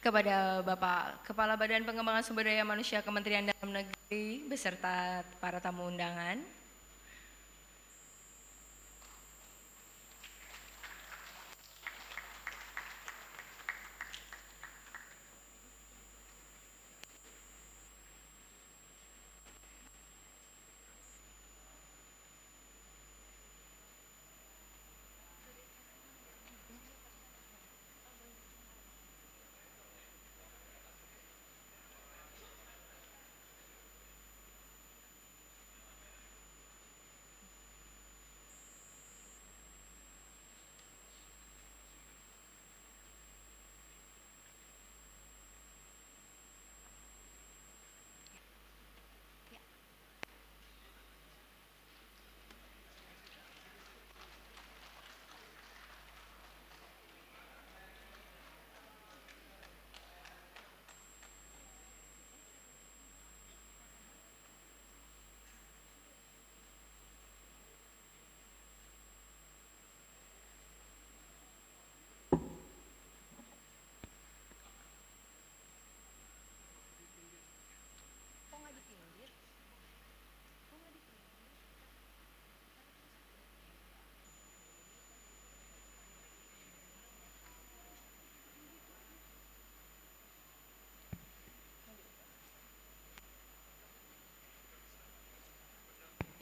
kepada Bapak Kepala Badan Pengembangan Sumber Daya Manusia Kementerian Dalam Negeri beserta para tamu undangan.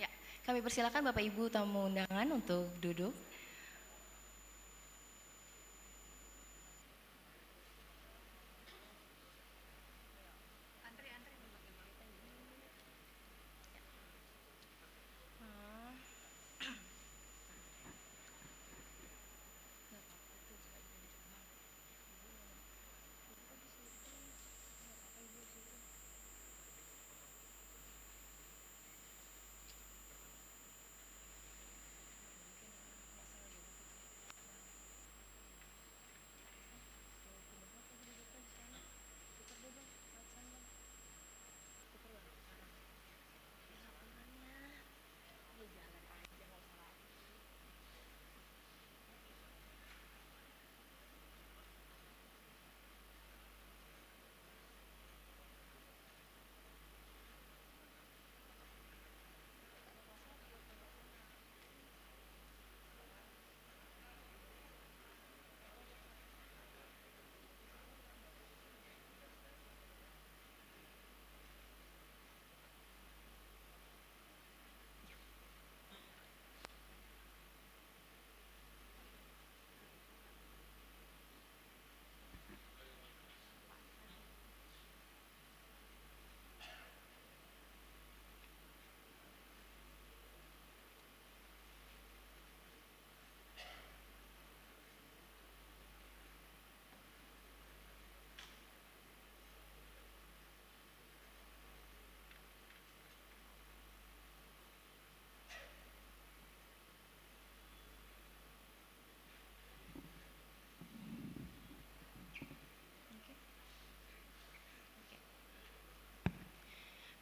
Ya, kami persilakan Bapak Ibu tamu undangan untuk duduk.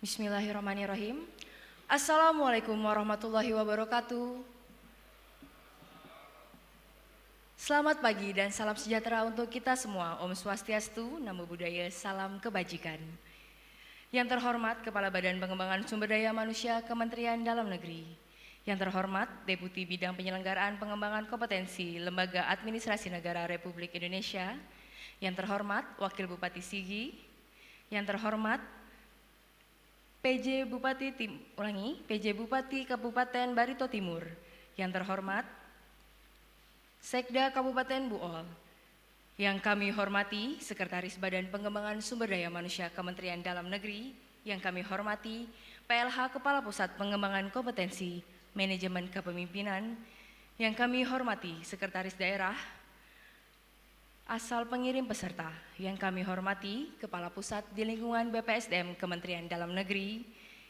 Bismillahirrahmanirrahim. Assalamualaikum warahmatullahi wabarakatuh. Selamat pagi dan salam sejahtera untuk kita semua. Om Swastiastu, Namo Buddhaya, salam kebajikan. Yang terhormat Kepala Badan Pengembangan Sumber Daya Manusia Kementerian Dalam Negeri. Yang terhormat Deputi Bidang Penyelenggaraan Pengembangan Kompetensi Lembaga Administrasi Negara Republik Indonesia. Yang terhormat Wakil Bupati Sigi. Yang terhormat PJ Bupati Kabupaten Barito Timur. Yang terhormat Sekda Kabupaten Buol. Yang kami hormati Sekretaris Badan Pengembangan Sumber Daya Manusia Kementerian Dalam Negeri. Yang kami hormati PLH Kepala Pusat Pengembangan Kompetensi Manajemen Kepemimpinan. Yang kami hormati Sekretaris Daerah asal pengirim peserta. Yang kami hormati Kepala Pusat di lingkungan BPSDM Kementerian Dalam Negeri.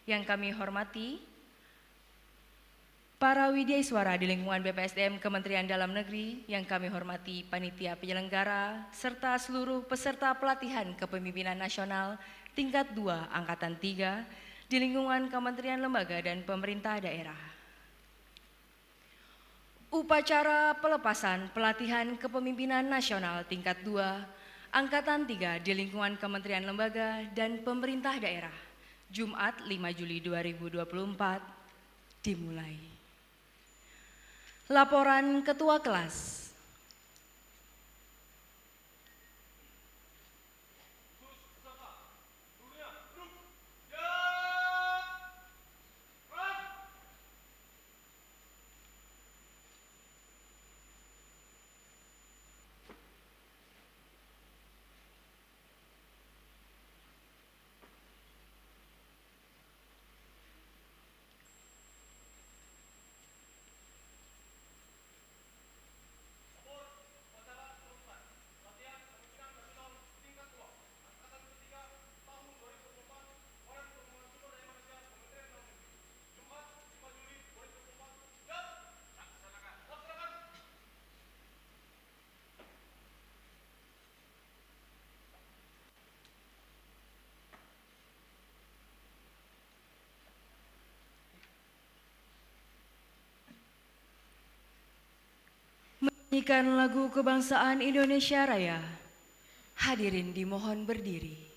Yang kami hormati para widyaiswara di lingkungan BPSDM Kementerian Dalam Negeri. Yang kami hormati panitia penyelenggara serta seluruh peserta pelatihan kepemimpinan nasional tingkat 2 angkatan 3 di lingkungan kementerian, lembaga dan pemerintah daerah. Upacara pelepasan pelatihan kepemimpinan nasional tingkat 2 Angkatan 3 di lingkungan Kementerian Lembaga dan Pemerintah Daerah, Jumat 5 Juli 2024, dimulai. Laporan Ketua Kelas. Menyanyikan lagu kebangsaan Indonesia Raya. Hadirin dimohon berdiri.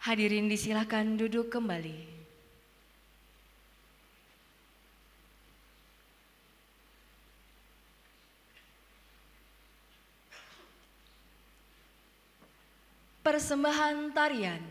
Hadirin disilakan duduk kembali. Persembahan tarian.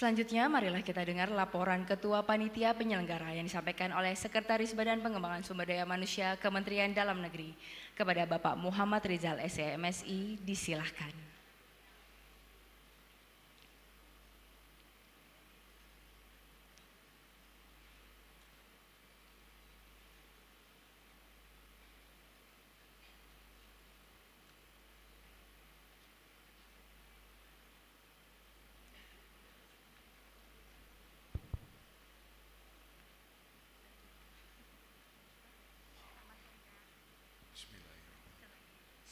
Selanjutnya, marilah kita dengar laporan Ketua Panitia Penyelenggara yang disampaikan oleh Sekretaris Badan Pengembangan Sumber Daya Manusia Kementerian Dalam Negeri kepada Bapak Muhammad Rizal SEMSI. Disilahkan.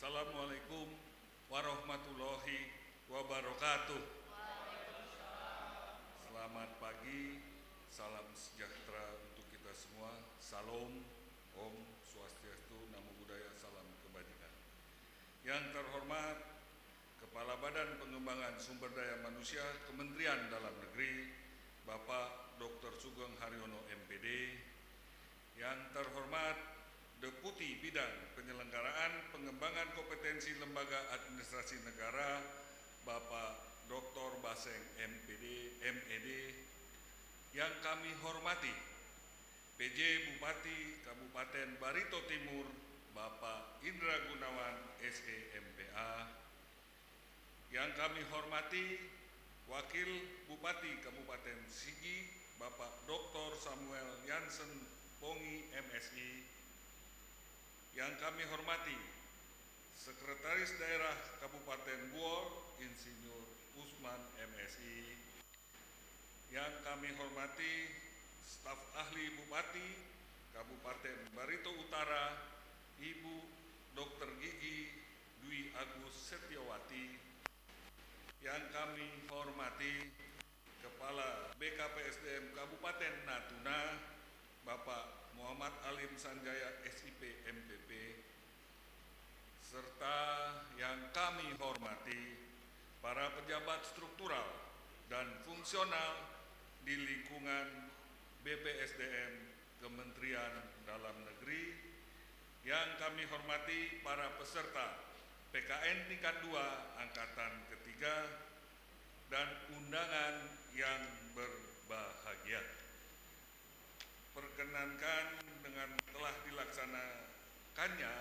Assalamualaikum warahmatullahi wabarakatuh. Selamat pagi, salam sejahtera untuk kita semua. Salam, Om Swastiastu, Namo Buddhaya, salam kebajikan. Yang terhormat Kepala Badan Pengembangan Sumber Daya Manusia Kementerian Dalam Negeri, Bapak Dr. Sugeng Haryono MPD. Yang terhormat Deputi Bidang Penyelenggaraan Pengembangan Kompetensi Lembaga Administrasi Negara, Bapak Dr. Baseng MPD, MED. Yang kami hormati PJ Bupati Kabupaten Barito Timur, Bapak Indra Gunawan SEMPA. Yang kami hormati Wakil Bupati Kabupaten Sigi, Bapak Dr. Samuel Jansen Pongi MSI. Yang kami hormati Sekretaris Daerah Kabupaten Buol, Insinyur Usman MSI. Yang kami hormati staf ahli Bupati Kabupaten Barito Utara, Ibu Dr. Gigi Dwi Agus Setiawati. Yang kami hormati Kepala BKPSDM Kabupaten Natuna, Bapak Muhammad Alim Sanjaya SIP MPP, serta yang kami hormati para pejabat struktural dan fungsional di lingkungan BPSDM Kementerian Dalam Negeri. Yang kami hormati para peserta PKN tingkat 2 Angkatan ketiga dan undangan yang berbahagia. Perkenankan dengan telah dilaksanakannya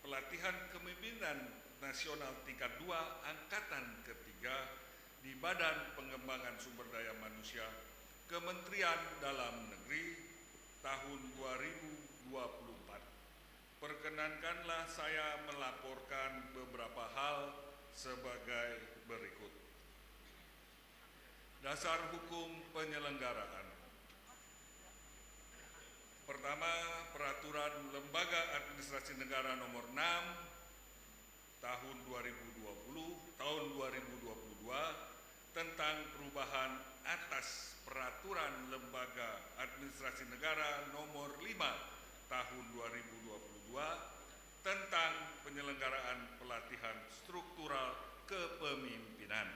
pelatihan kepemimpinan nasional tingkat 2 Angkatan ketiga di Badan Pengembangan Sumber Daya Manusia Kementerian Dalam Negeri tahun 2024. Perkenankanlah saya melaporkan beberapa hal sebagai berikut. Dasar hukum penyelenggaraan. Pertama, Peraturan Lembaga Administrasi Negara Nomor 6 Tahun 2022 tentang perubahan atas Peraturan Lembaga Administrasi Negara Nomor 5 Tahun 2022 tentang penyelenggaraan pelatihan struktural kepemimpinan.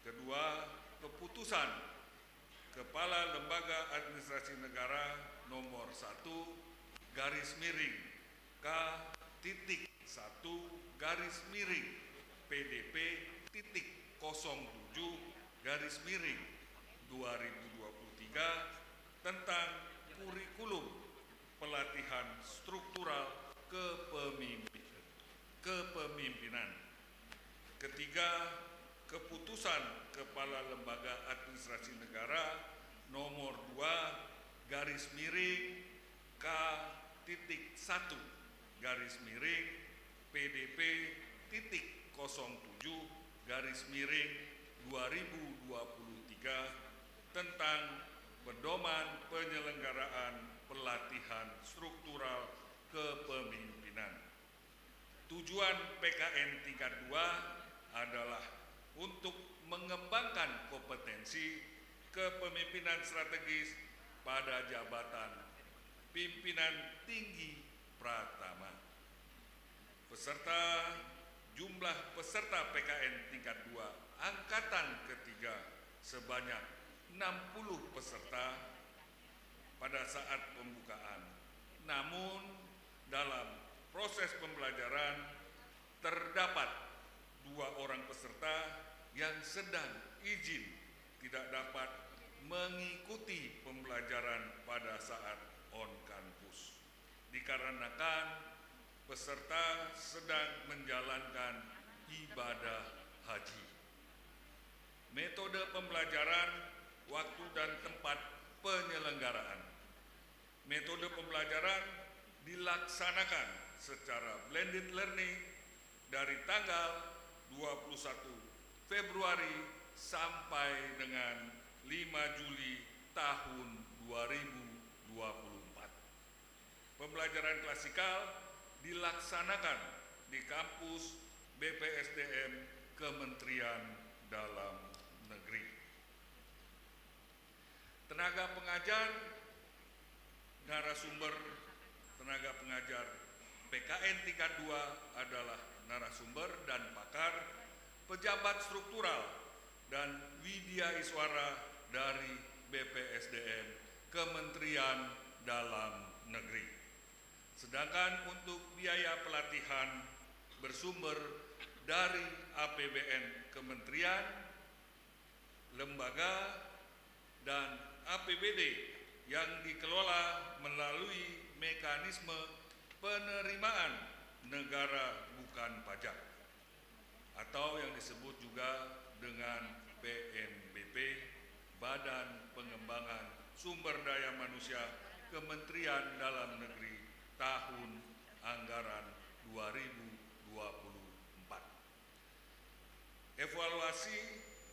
Kedua, Keputusan Kepala Lembaga Administrasi Negara Nomor 1 garis miring K.1 garis miring PDP titik 07 garis miring 2023 tentang kurikulum pelatihan struktural kepemimpinan. Ketiga, Keputusan Kepala Lembaga Administrasi Negara Nomor 2 garis miring K.1 garis miring PDP titik 07 garis miring 2023 tentang pedoman penyelenggaraan pelatihan struktural kepemimpinan. Tujuan PKN tingkat 2 adalah untuk mengembangkan kompetensi kepemimpinan strategis pada jabatan pimpinan tinggi pratama. Jumlah peserta PKN tingkat 2 Angkatan ketiga sebanyak 60 peserta pada saat pembukaan. Namun dalam proses pembelajaran terdapat 2 orang peserta yang sedang izin tidak dapat mengikuti pembelajaran pada saat on campus, dikarenakan peserta sedang menjalankan ibadah haji. Metode pembelajaran, waktu dan tempat penyelenggaraan. Metode pembelajaran dilaksanakan secara blended learning dari tanggal 21 Februari sampai dengan 5 Juli tahun 2024. Pembelajaran klasikal dilaksanakan di kampus BPSDM Kementerian Dalam Negeri. Tenaga pengajar, narasumber tenaga pengajar PKN tingkat 2 adalah narasumber dan pakar, pejabat struktural dan widya iswara dari BPSDM Kementerian Dalam Negeri. Sedangkan untuk biaya pelatihan bersumber dari APBN Kementerian, lembaga, dan APBD yang dikelola melalui mekanisme penerimaan negara bukan pajak atau yang disebut juga dengan PNBP, Badan Pengembangan Sumber Daya Manusia Kementerian Dalam Negeri tahun anggaran 2024. Evaluasi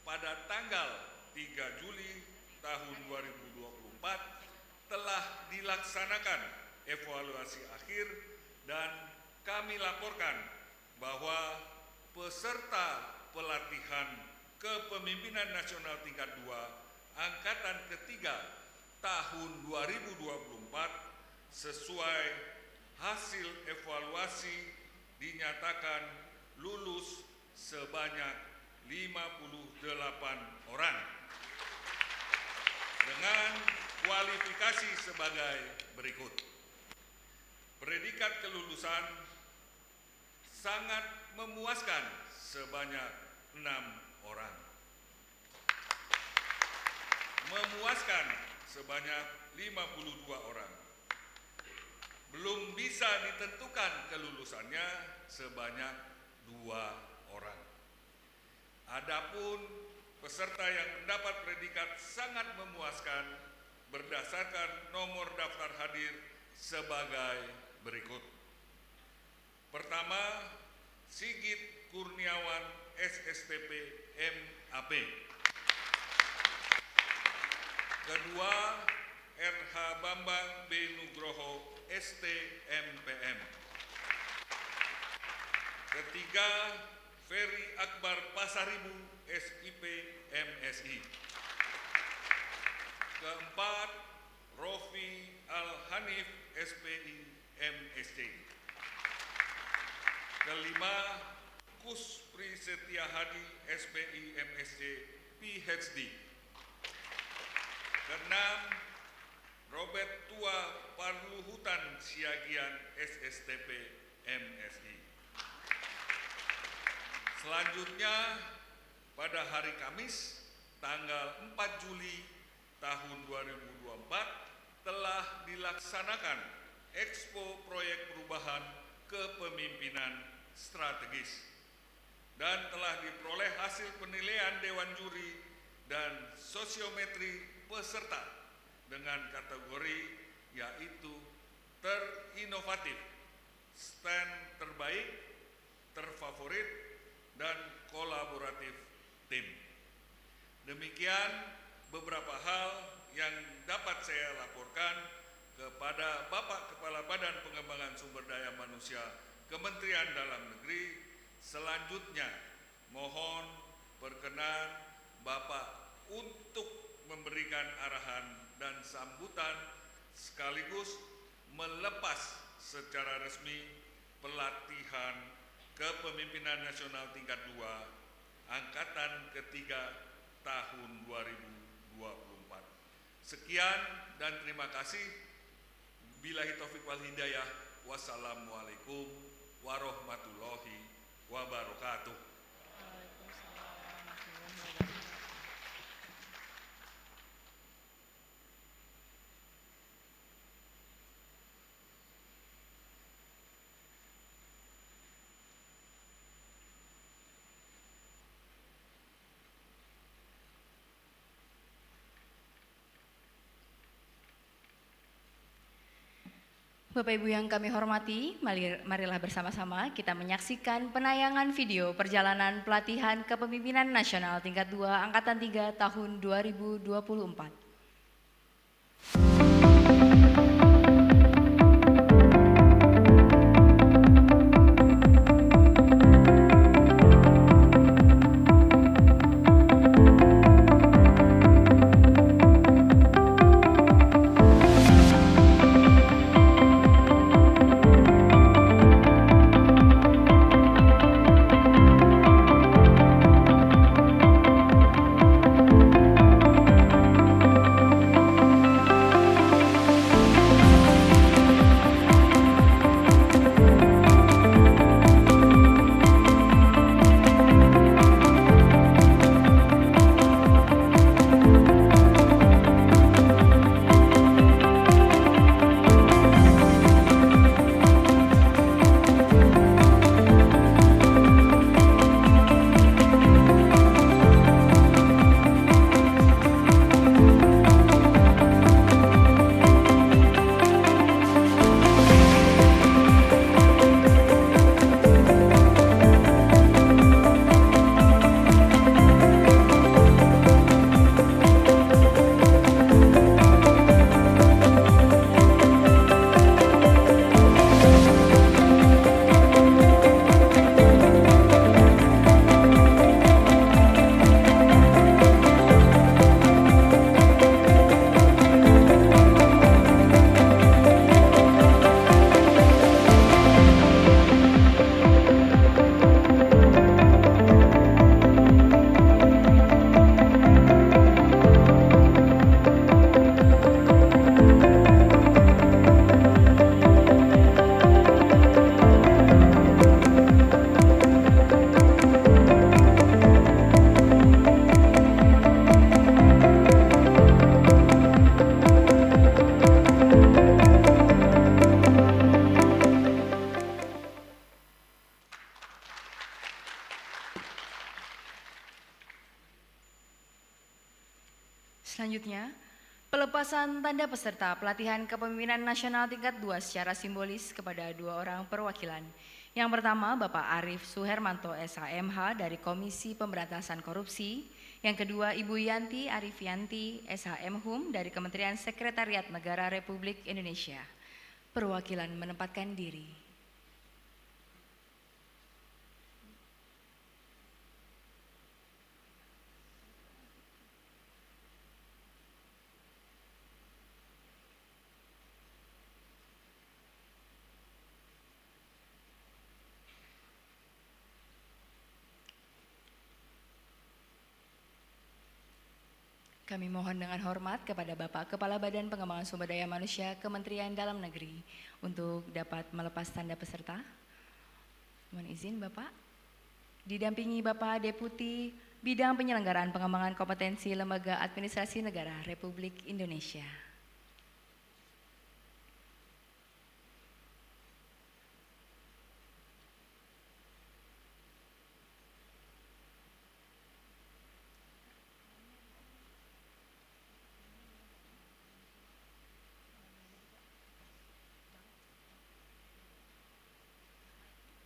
pada tanggal 3 Juli tahun 2024 telah dilaksanakan evaluasi akhir dan kami laporkan bahwa peserta pelatihan Kepemimpinan Nasional tingkat 2 angkatan ketiga tahun 2024 sesuai hasil evaluasi dinyatakan lulus sebanyak 58 orang dengan kualifikasi sebagai berikut. Predikat kelulusan sangat memuaskan sebanyak 6 orang. Memuaskan sebanyak 52 orang. Belum bisa ditentukan kelulusannya sebanyak 2 orang. Adapun peserta yang mendapat predikat sangat memuaskan berdasarkan nomor daftar hadir sebagai berikut. Pertama, Sigit Kurniawan SSTP MAP. Kedua, RH Bambang B. Nugroho ST MPM. Ketiga, Ferry Akbar Pasaribu SIP MSI. Keempat, Rofi Al-Hanif SPI MSC. Kelima, Kuspri Setia Hadi SPI MSC PhD. Keenam, Robert Tua Parluhutan Siagian SSTP MSI. Selanjutnya, pada hari Kamis, tanggal 4 Juli tahun 2024, telah dilaksanakan Expo Proyek Perubahan Kepemimpinan Strategis dan telah diperoleh hasil penilaian Dewan Juri dan sosiometri peserta dengan kategori yaitu terinovatif, stand terbaik, terfavorit, dan kolaboratif tim. Demikian beberapa hal yang dapat saya laporkan kepada Bapak Kepala Badan Pengembangan Sumber Daya Manusia Kementerian Dalam Negeri. Selanjutnya mohon perkenan Bapak untuk memberikan arahan dan sambutan sekaligus melepas secara resmi pelatihan Kepemimpinan Nasional tingkat 2 angkatan ketiga tahun 2024. Sekian dan terima kasih. Billahi taufiq wal hidayah. Wassalamualaikum warahmatullahi wabarakatuh. Bapak Ibu yang kami hormati, marilah bersama-sama kita menyaksikan penayangan video perjalanan pelatihan kepemimpinan nasional tingkat 2 Angkatan 3 tahun 2024. Selanjutnya, pelepasan tanda peserta pelatihan kepemimpinan nasional tingkat 2 secara simbolis kepada 2 orang perwakilan. Yang pertama, Bapak Arif Suhermanto SHMH dari Komisi Pemberantasan Korupsi. Yang kedua, Ibu Yanti Arifianti SHM-Hum dari Kementerian Sekretariat Negara Republik Indonesia. Perwakilan menempatkan diri. Kami mohon dengan hormat kepada Bapak Kepala Badan Pengembangan Sumber Daya Manusia Kementerian Dalam Negeri untuk dapat melepas tanda peserta. Mohon izin Bapak. Didampingi Bapak Deputi Bidang Penyelenggaraan Pengembangan Kompetensi Lembaga Administrasi Negara Republik Indonesia.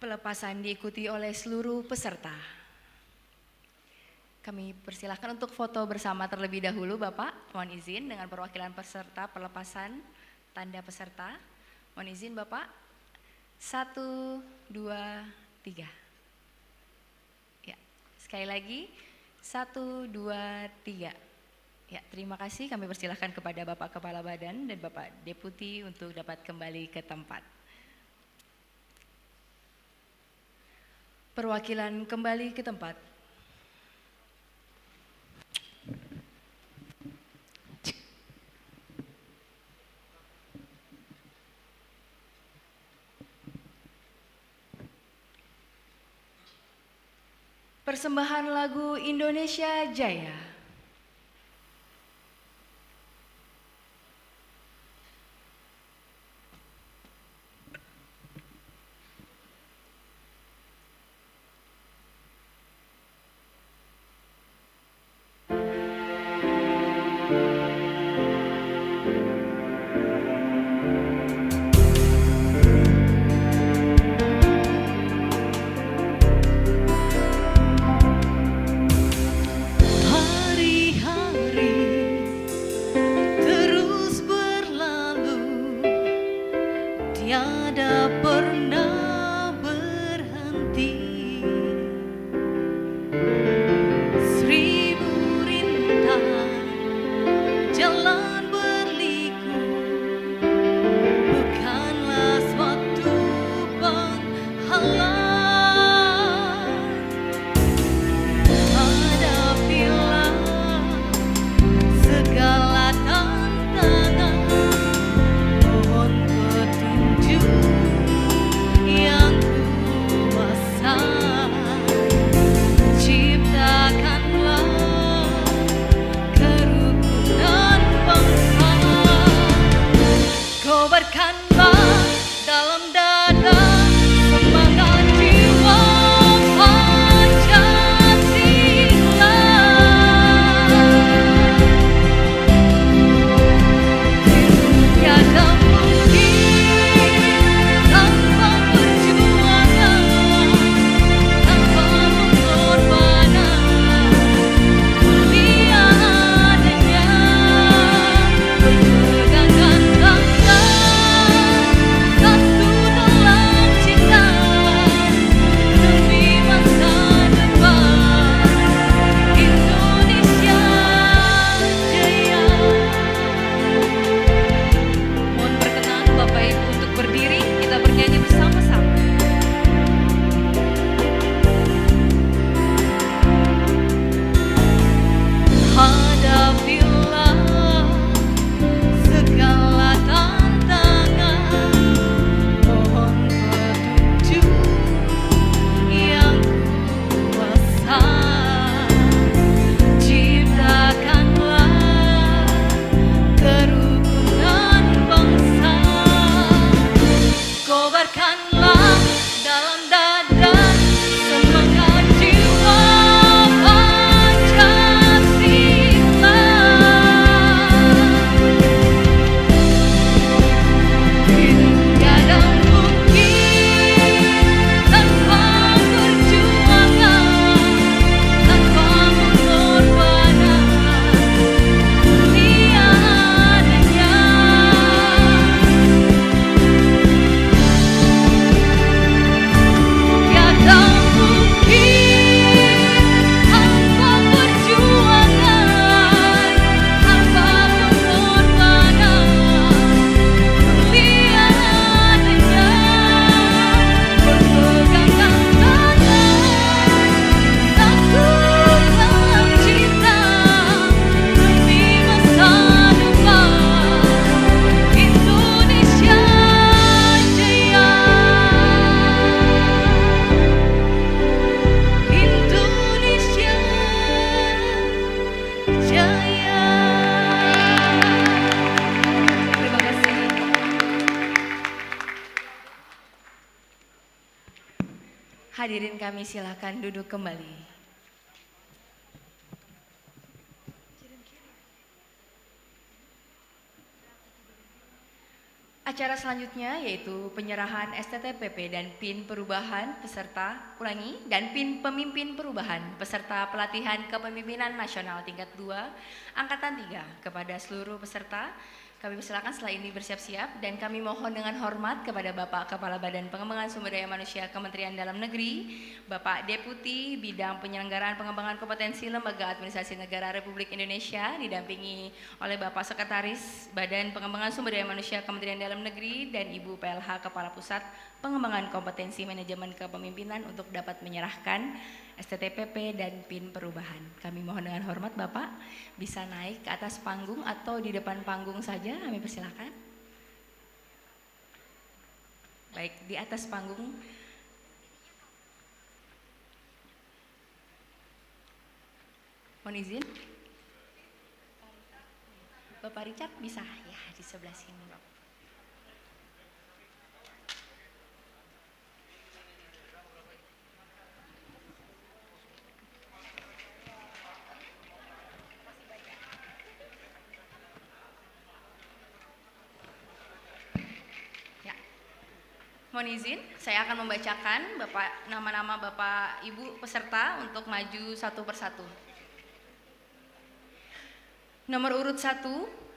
Pelepasan diikuti oleh seluruh peserta. Kami persilahkan untuk foto bersama terlebih dahulu Bapak. Mohon izin dengan perwakilan peserta pelepasan tanda peserta. Mohon izin Bapak. 1, 2, 3. Ya, sekali lagi 1, 2, 3. Ya, terima kasih. Kami persilahkan kepada Bapak Kepala Badan dan Bapak Deputi untuk dapat kembali ke tempat. Perwakilan kembali ke tempat. Persembahan lagu Indonesia Jaya. Kobarkanlah dalam dada semangat jiwa Pancasila. Tiada mungkin tanpa perjuangan, tanpa pengorbanan, mulia adanya berpegangkan tangan satu dalam cinta demi masa depan Indonesia Jaya. Mohon berkenan Bapak Ibu untuk berdiri, kita bernyanyi bersama-sama. Hadapilah segala tantangan, mohon petunjuk yang kuasa. Ciptakanlah kerukunan bangsa, kobarkanlah dalam dada semangat jiwa Pancasila. Tiada mungkin tanpa perjuangan, tanpa pengorbanan, mulia adanya. Tiada mungkin tanpa perjuangan, tanpa pengorbanan, mulia adanya berpegangkan tangan satu dalam cinta demi masa depan Indonesia Jaya. Indonesia Jaya. Terima kasih. Hadirin kami silakan duduk kembali. Acara selanjutnya yaitu penyerahan STTPP dan PIN perubahan peserta, dan PIN pemimpin perubahan peserta pelatihan kepemimpinan nasional tingkat 2 angkatan 3 kepada seluruh peserta. Kami persilakan setelah ini bersiap-siap dan kami mohon dengan hormat kepada Bapak Kepala Badan Pengembangan Sumber Daya Manusia Kementerian Dalam Negeri, Bapak Deputi Bidang Penyelenggaraan Pengembangan Kompetensi Lembaga Administrasi Negara Republik Indonesia didampingi oleh Bapak Sekretaris Badan Pengembangan Sumber Daya Manusia Kementerian Dalam Negeri dan Ibu PLH Kepala Pusat Pengembangan Kompetensi Manajemen Kepemimpinan untuk dapat menyerahkan STTPP dan PIN perubahan. Kami mohon dengan hormat Bapak bisa naik ke atas panggung atau di depan panggung saja, kami persilakan. Baik, di atas panggung. Mohon izin. Bapak Richard bisa ya di sebelah sini, Bapak. Mohon izin, saya akan membacakan nama-nama Bapak Ibu peserta untuk maju satu persatu. Nomor urut 1,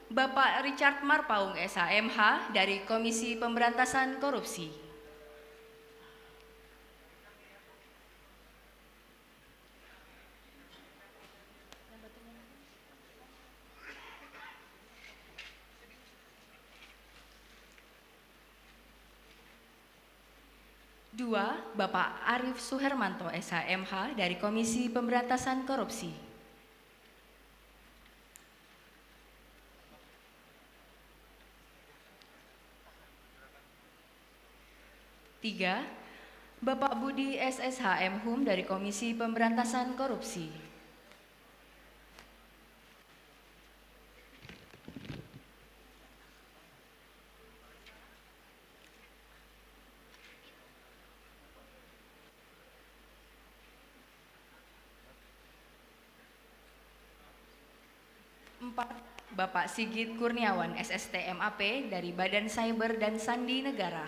Bapak Richard Marpaung SHMH dari Komisi Pemberantasan Korupsi. Dua, Bapak Arif Suhermanto SHMH dari Komisi Pemberantasan Korupsi. Tiga, Bapak Budi SSHM Hum dari Komisi Pemberantasan Korupsi. Bapak Sigit Kurniawan, SST MAP dari Badan Cyber dan Sandi Negara.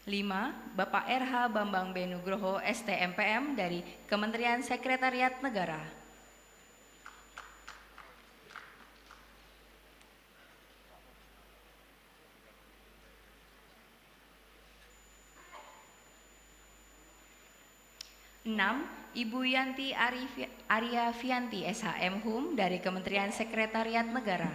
Lima, Bapak RH Bambang Benugroho, STMPM dari Kementerian Sekretariat Negara. Enam, Ibu Yanti Aryavianti, SHM Hum dari Kementerian Sekretariat Negara.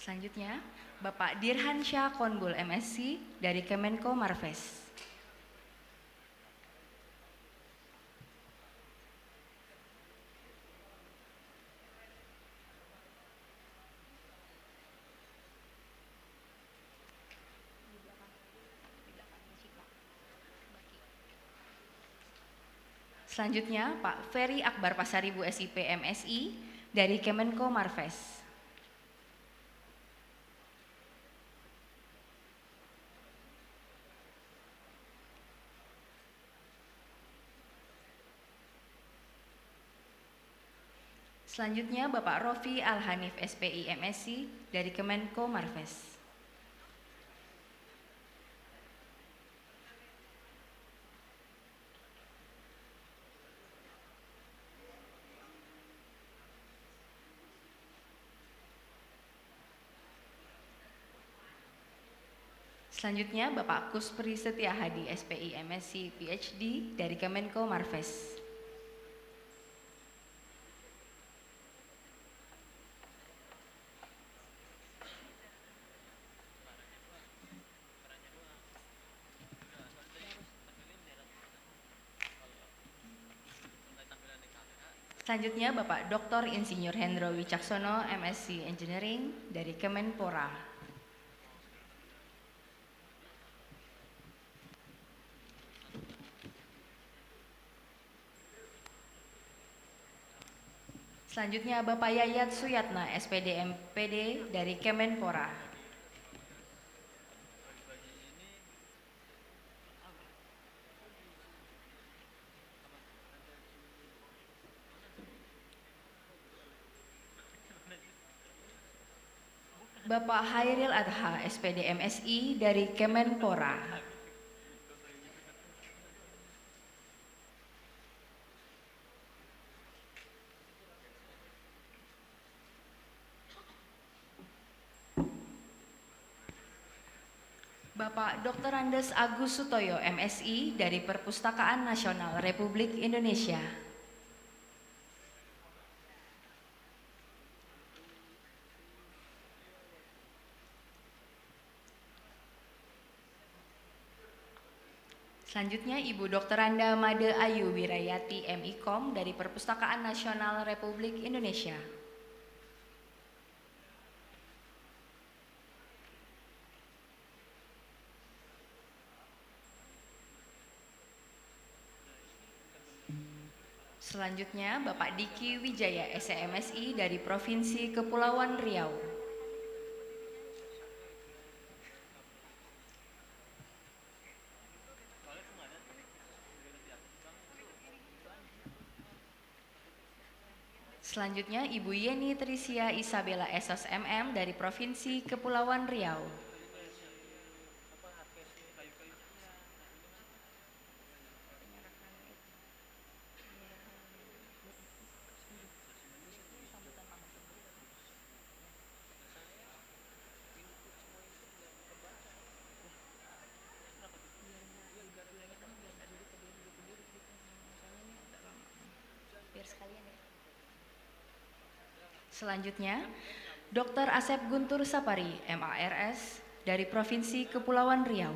Selanjutnya, Bapak Dirhansyah Konbul, MSc dari Kemenko Marves. Selanjutnya, Pak Ferry Akbar Pasaribu, SIP MSI dari Kemenko Marves. Selanjutnya, Bapak Rofi Al-Hanif, SPI MSc dari Kemenko Marves. Selanjutnya, Bapak Kuspri Setiahadi, SPI MSc PhD dari Kemenko Marves. Selanjutnya, Bapak Dr. Insinyur Hendro Wicaksono, MSc Engineering dari Kemenpora. Selanjutnya, Bapak Yayat Suyatna, SPD MPD dari Kemenpora. Bapak Hairil Adha, SPD MSI dari Kemenpora. Bapak Dr. Andes Agus Sutoyo, MSI dari Perpustakaan Nasional Republik Indonesia. Selanjutnya, Ibu Dr. Anda Made Ayu Wirayati, MIKOM dari Perpustakaan Nasional Republik Indonesia. Selanjutnya, Bapak Diki Wijaya, SEMSI dari Provinsi Kepulauan Riau. Selanjutnya, Ibu Yeni Trisia Isabella Esos MM dari Provinsi Kepulauan Riau. Selanjutnya, Dr. Asep Guntur Sapari, MARS dari Provinsi Kepulauan Riau.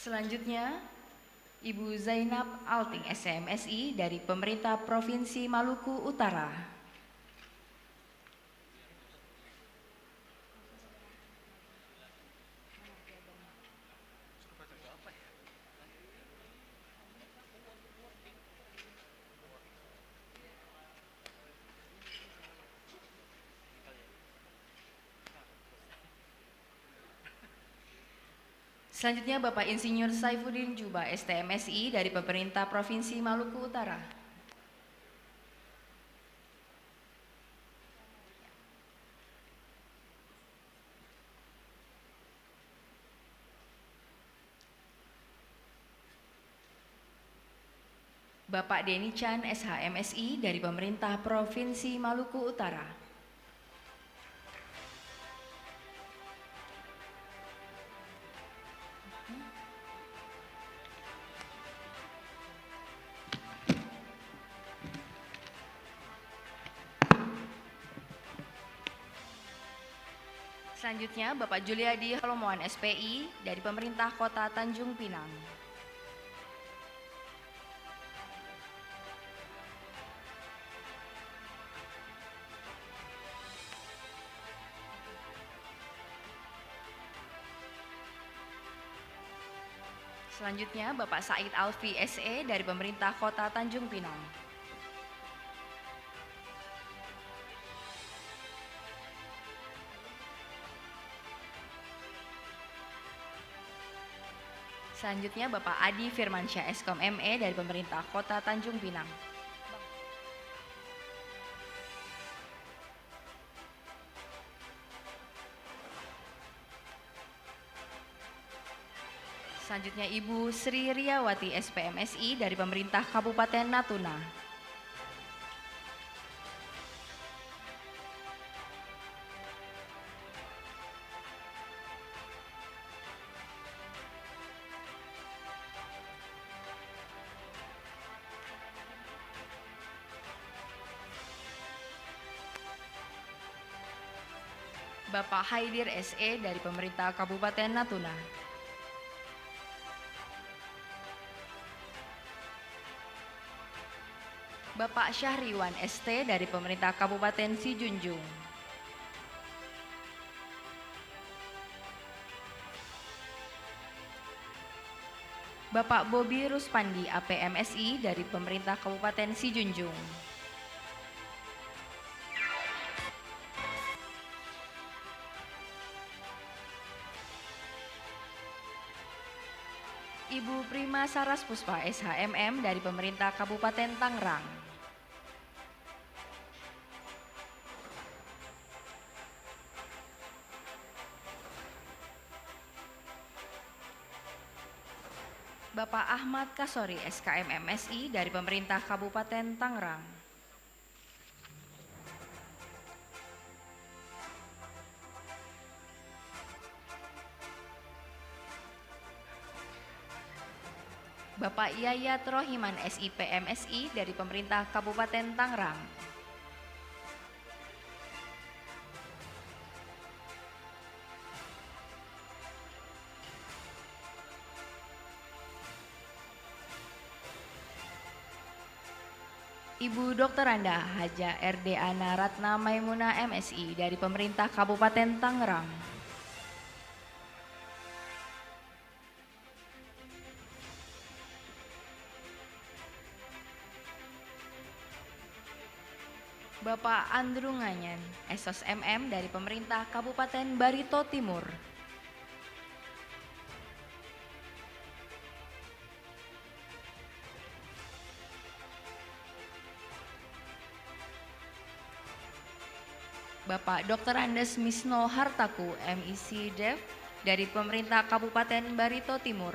Selanjutnya, Ibu Zainab Alting SMSI dari Pemerintah Provinsi Maluku Utara. Selanjutnya Bapak Insinyur Saifuddin Juba STMSI dari Pemerintah Provinsi Maluku Utara. Bapak Denny Chan SHMSI dari Pemerintah Provinsi Maluku Utara. Selanjutnya Bapak Juliadi Holomoan SPI dari Pemerintah Kota Tanjung Pinang. Selanjutnya Bapak Said Alfi SE dari Pemerintah Kota Tanjung Pinang. Selanjutnya Bapak Adi Firmansyah Eskom ME dari Pemerintah Kota Tanjung Pinang. Selanjutnya Ibu Sri Riawati SPMSI dari Pemerintah Kabupaten Natuna. Bapak Haidir SE dari Pemerintah Kabupaten Natuna. Bapak Syahriwan ST dari Pemerintah Kabupaten Sijunjung. Bapak Bobi Ruspandi APMSI dari Pemerintah Kabupaten Sijunjung. Ibu Prima Saras Puspa SHMM dari Pemerintah Kabupaten Tangerang. Bapak Ahmad Kasori SKM MSI dari Pemerintah Kabupaten Tangerang. Bapak Yayat Rohiman SIP MSI dari Pemerintah Kabupaten Tangerang. Ibu Dr. Anda Haja RD Ana Ratna Maimuna MSI dari Pemerintah Kabupaten Tangerang. Bapak Andrew Nganyan, Esos MM dari Pemerintah Kabupaten Barito Timur. Bapak Dr. Andes Misno Hartaku, MEC Dev dari Pemerintah Kabupaten Barito Timur.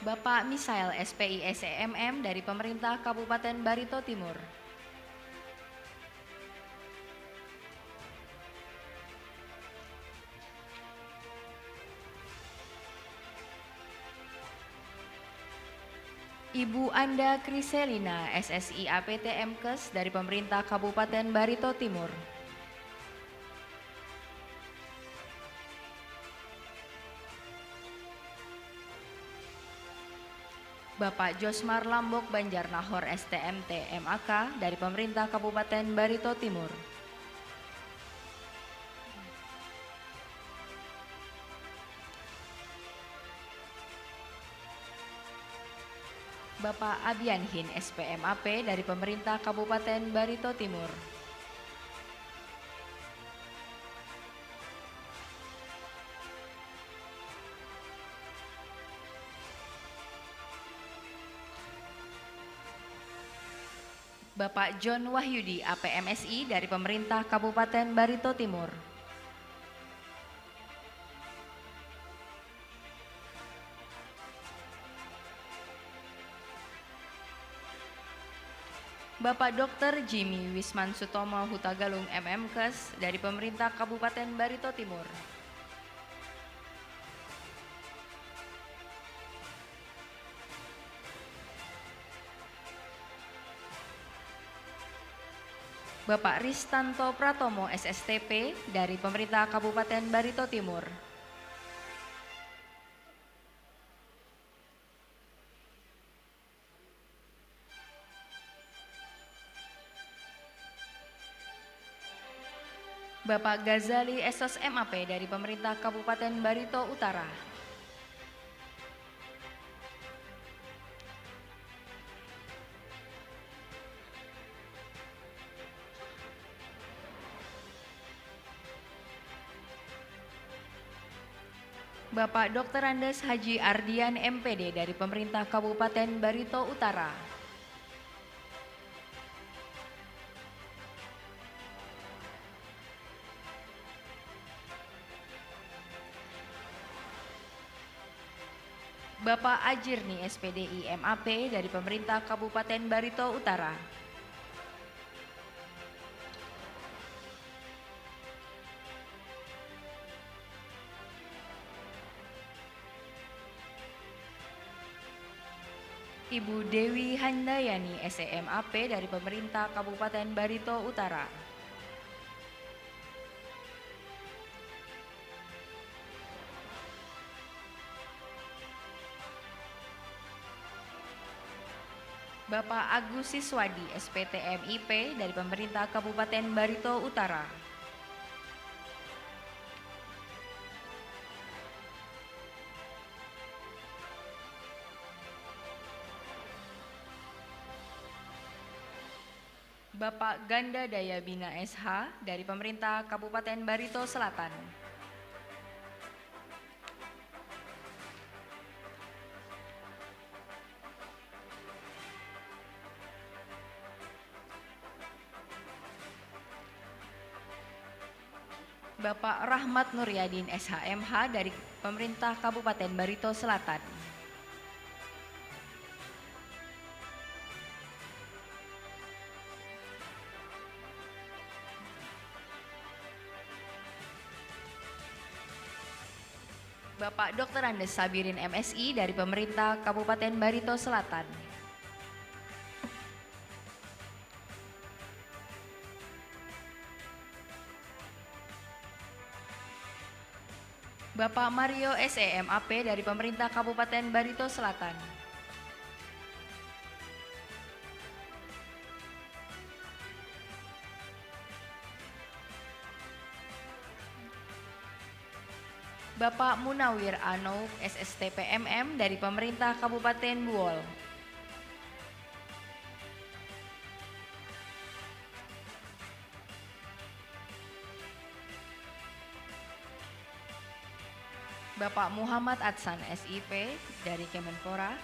Bapak Misael SPI SEMM dari Pemerintah Kabupaten Barito Timur. Ibu Anda Kriselina, SSI APT MKes dari pemerintah Kabupaten Barito Timur. Bapak Josmar Lambok Banjar Nahor STMT MAK dari pemerintah Kabupaten Barito Timur. Bapak Abianhin SPMAP dari pemerintah Kabupaten Barito Timur. Bapak John Wahyudi APMSI dari pemerintah Kabupaten Barito Timur. Bapak Dr. Jimmy Wisman Sutomo Hutagalung MMkes dari pemerintah Kabupaten Barito Timur. Bapak Ristanto Pratomo SSTP dari pemerintah Kabupaten Barito Timur. Bapak Ghazali Esos MAP dari pemerintah Kabupaten Barito Utara. Bapak Dr. Andes Haji Ardian MPD dari pemerintah Kabupaten Barito Utara. Bapak Ajirni SPDI MAP dari pemerintah Kabupaten Barito Utara. Ibu Dewi Handayani SEMAP dari pemerintah Kabupaten Barito Utara. Bapak Agus Siswadi SPTMIP dari pemerintah Kabupaten Barito Utara. Bapak Ganda Daya Bina SH dari pemerintah Kabupaten Barito Selatan. Bapak Rahmat Nuryadin SHMH dari pemerintah Kabupaten Barito Selatan. Bapak Dr. Andes Sabirin MSI dari pemerintah Kabupaten Barito Selatan. Bapak Mario SEMAP dari pemerintah Kabupaten Barito Selatan. Bapak Munawir Anouk SSTPMM dari pemerintah Kabupaten Buol. Bapak Muhammad Adsan SIP dari Kemenpora.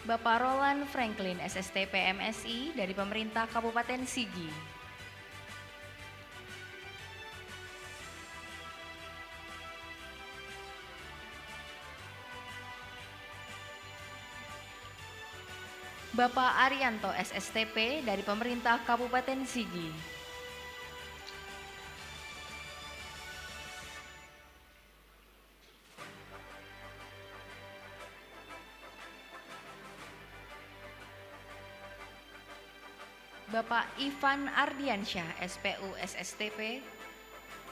Bapak Roland Franklin SSTP MSI dari pemerintah Kabupaten Sigi. Bapak Arianto SSTP dari pemerintah Kabupaten Sigi. Bapak Ivan Ardiansyah SPU SSTP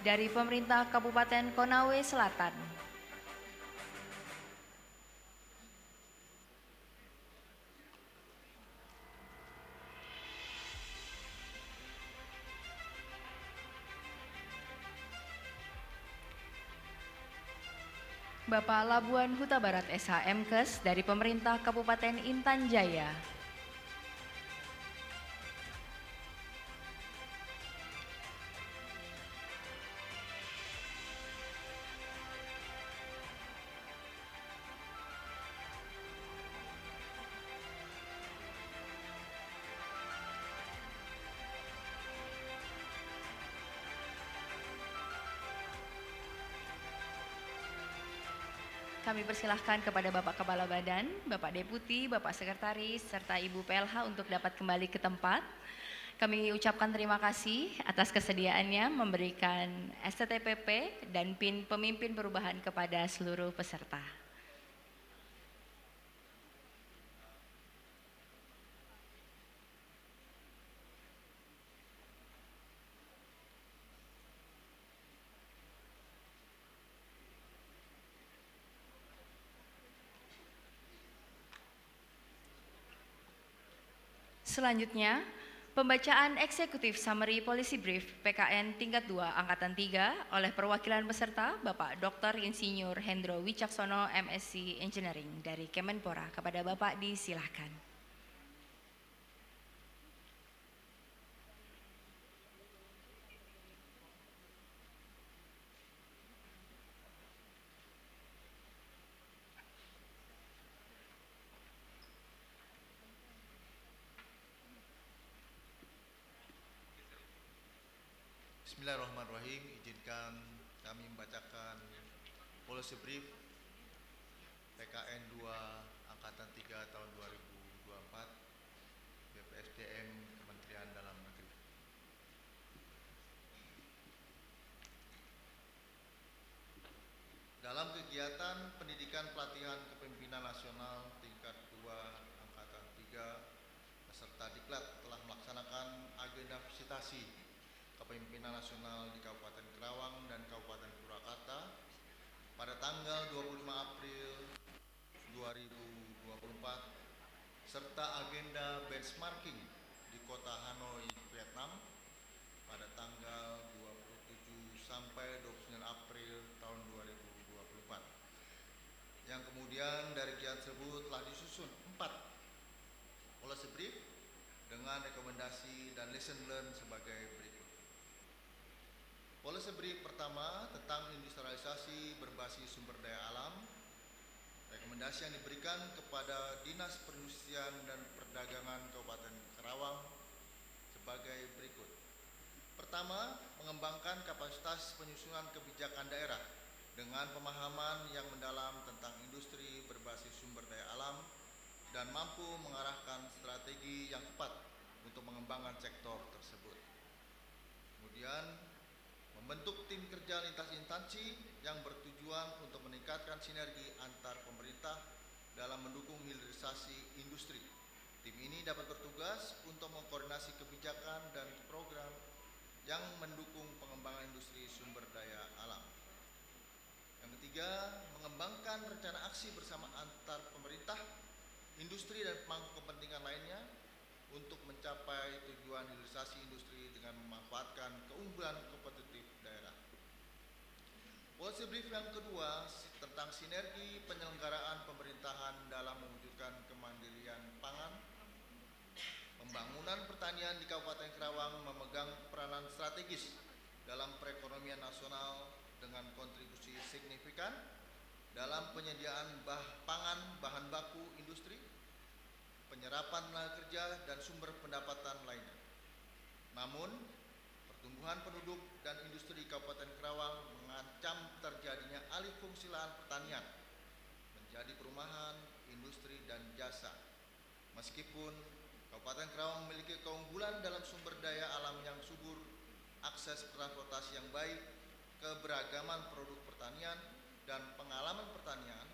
dari pemerintah Kabupaten Konawe Selatan. Bapak Labuan Huta Barat SHMKes dari pemerintah Kabupaten Intan Jaya. Kami persilahkan kepada Bapak Kepala Badan, Bapak Deputi, Bapak Sekretaris, serta Ibu PLH untuk dapat kembali ke tempat. Kami ucapkan terima kasih atas kesediaannya memberikan STTPP dan PIN pemimpin perubahan kepada seluruh peserta. Selanjutnya, pembacaan eksekutif summary policy brief PKN tingkat 2 Angkatan 3 oleh perwakilan peserta Bapak Dr. Insinyur Hendro Wicaksono MSc Engineering dari Kemenpora. Kepada Bapak disilahkan. Bismillahirrahmanirrahim. Izinkan kami membacakan policy brief PKN 2 Angkatan 3 tahun 2024 BPSDM Kementerian Dalam Negeri. Dalam kegiatan pendidikan pelatihan kepemimpinan nasional tingkat 2 Angkatan 3, peserta diklat telah melaksanakan agenda visitasi kepemimpinan nasional di Kabupaten Kerawang dan Kabupaten Purwakarta pada tanggal 25 April 2024 serta agenda benchmarking di kota Hanoi, Vietnam pada tanggal 27 sampai 29 April tahun 2024. Yang kemudian dari kegiatan tersebut telah disusun 4 policy brief dengan rekomendasi dan lesson learned sebagai berikut. Policy brief pertama tentang industrialisasi berbasis sumber daya alam. Rekomendasi yang diberikan kepada Dinas Perindustrian dan Perdagangan Kabupaten Kerawang sebagai berikut. Pertama, mengembangkan kapasitas penyusunan kebijakan daerah dengan pemahaman yang mendalam tentang industri berbasis sumber daya alam dan mampu mengarahkan strategi yang tepat untuk mengembangkan sektor tersebut. Kemudian, membentuk tim kerja lintas instansi yang bertujuan untuk meningkatkan sinergi antar pemerintah dalam mendukung hilirisasi industri. Tim ini dapat bertugas untuk mengkoordinasi kebijakan dan program yang mendukung pengembangan industri sumber daya alam. Yang ketiga, mengembangkan rencana aksi bersama antar pemerintah, industri dan pemangku kepentingan lainnya untuk mencapai tujuan hilirisasi industri dengan memanfaatkan keunggulan kompetitif daerah. Policy brief yang kedua tentang sinergi penyelenggaraan pemerintahan dalam mewujudkan kemandirian pangan. Pembangunan pertanian di Kabupaten Kerawang memegang peranan strategis dalam perekonomian nasional dengan kontribusi signifikan dalam penyediaan pangan, bahan baku industri, penyerapan tenaga kerja dan sumber pendapatan lainnya. Namun, pertumbuhan penduduk dan industri Kabupaten Kerawang mengancam terjadinya alih fungsi lahan pertanian menjadi perumahan, industri dan jasa. Meskipun Kabupaten Karawang memiliki keunggulan dalam sumber daya alam yang subur, akses transportasi yang baik, keberagaman produk pertanian, dan pengalaman pertanian,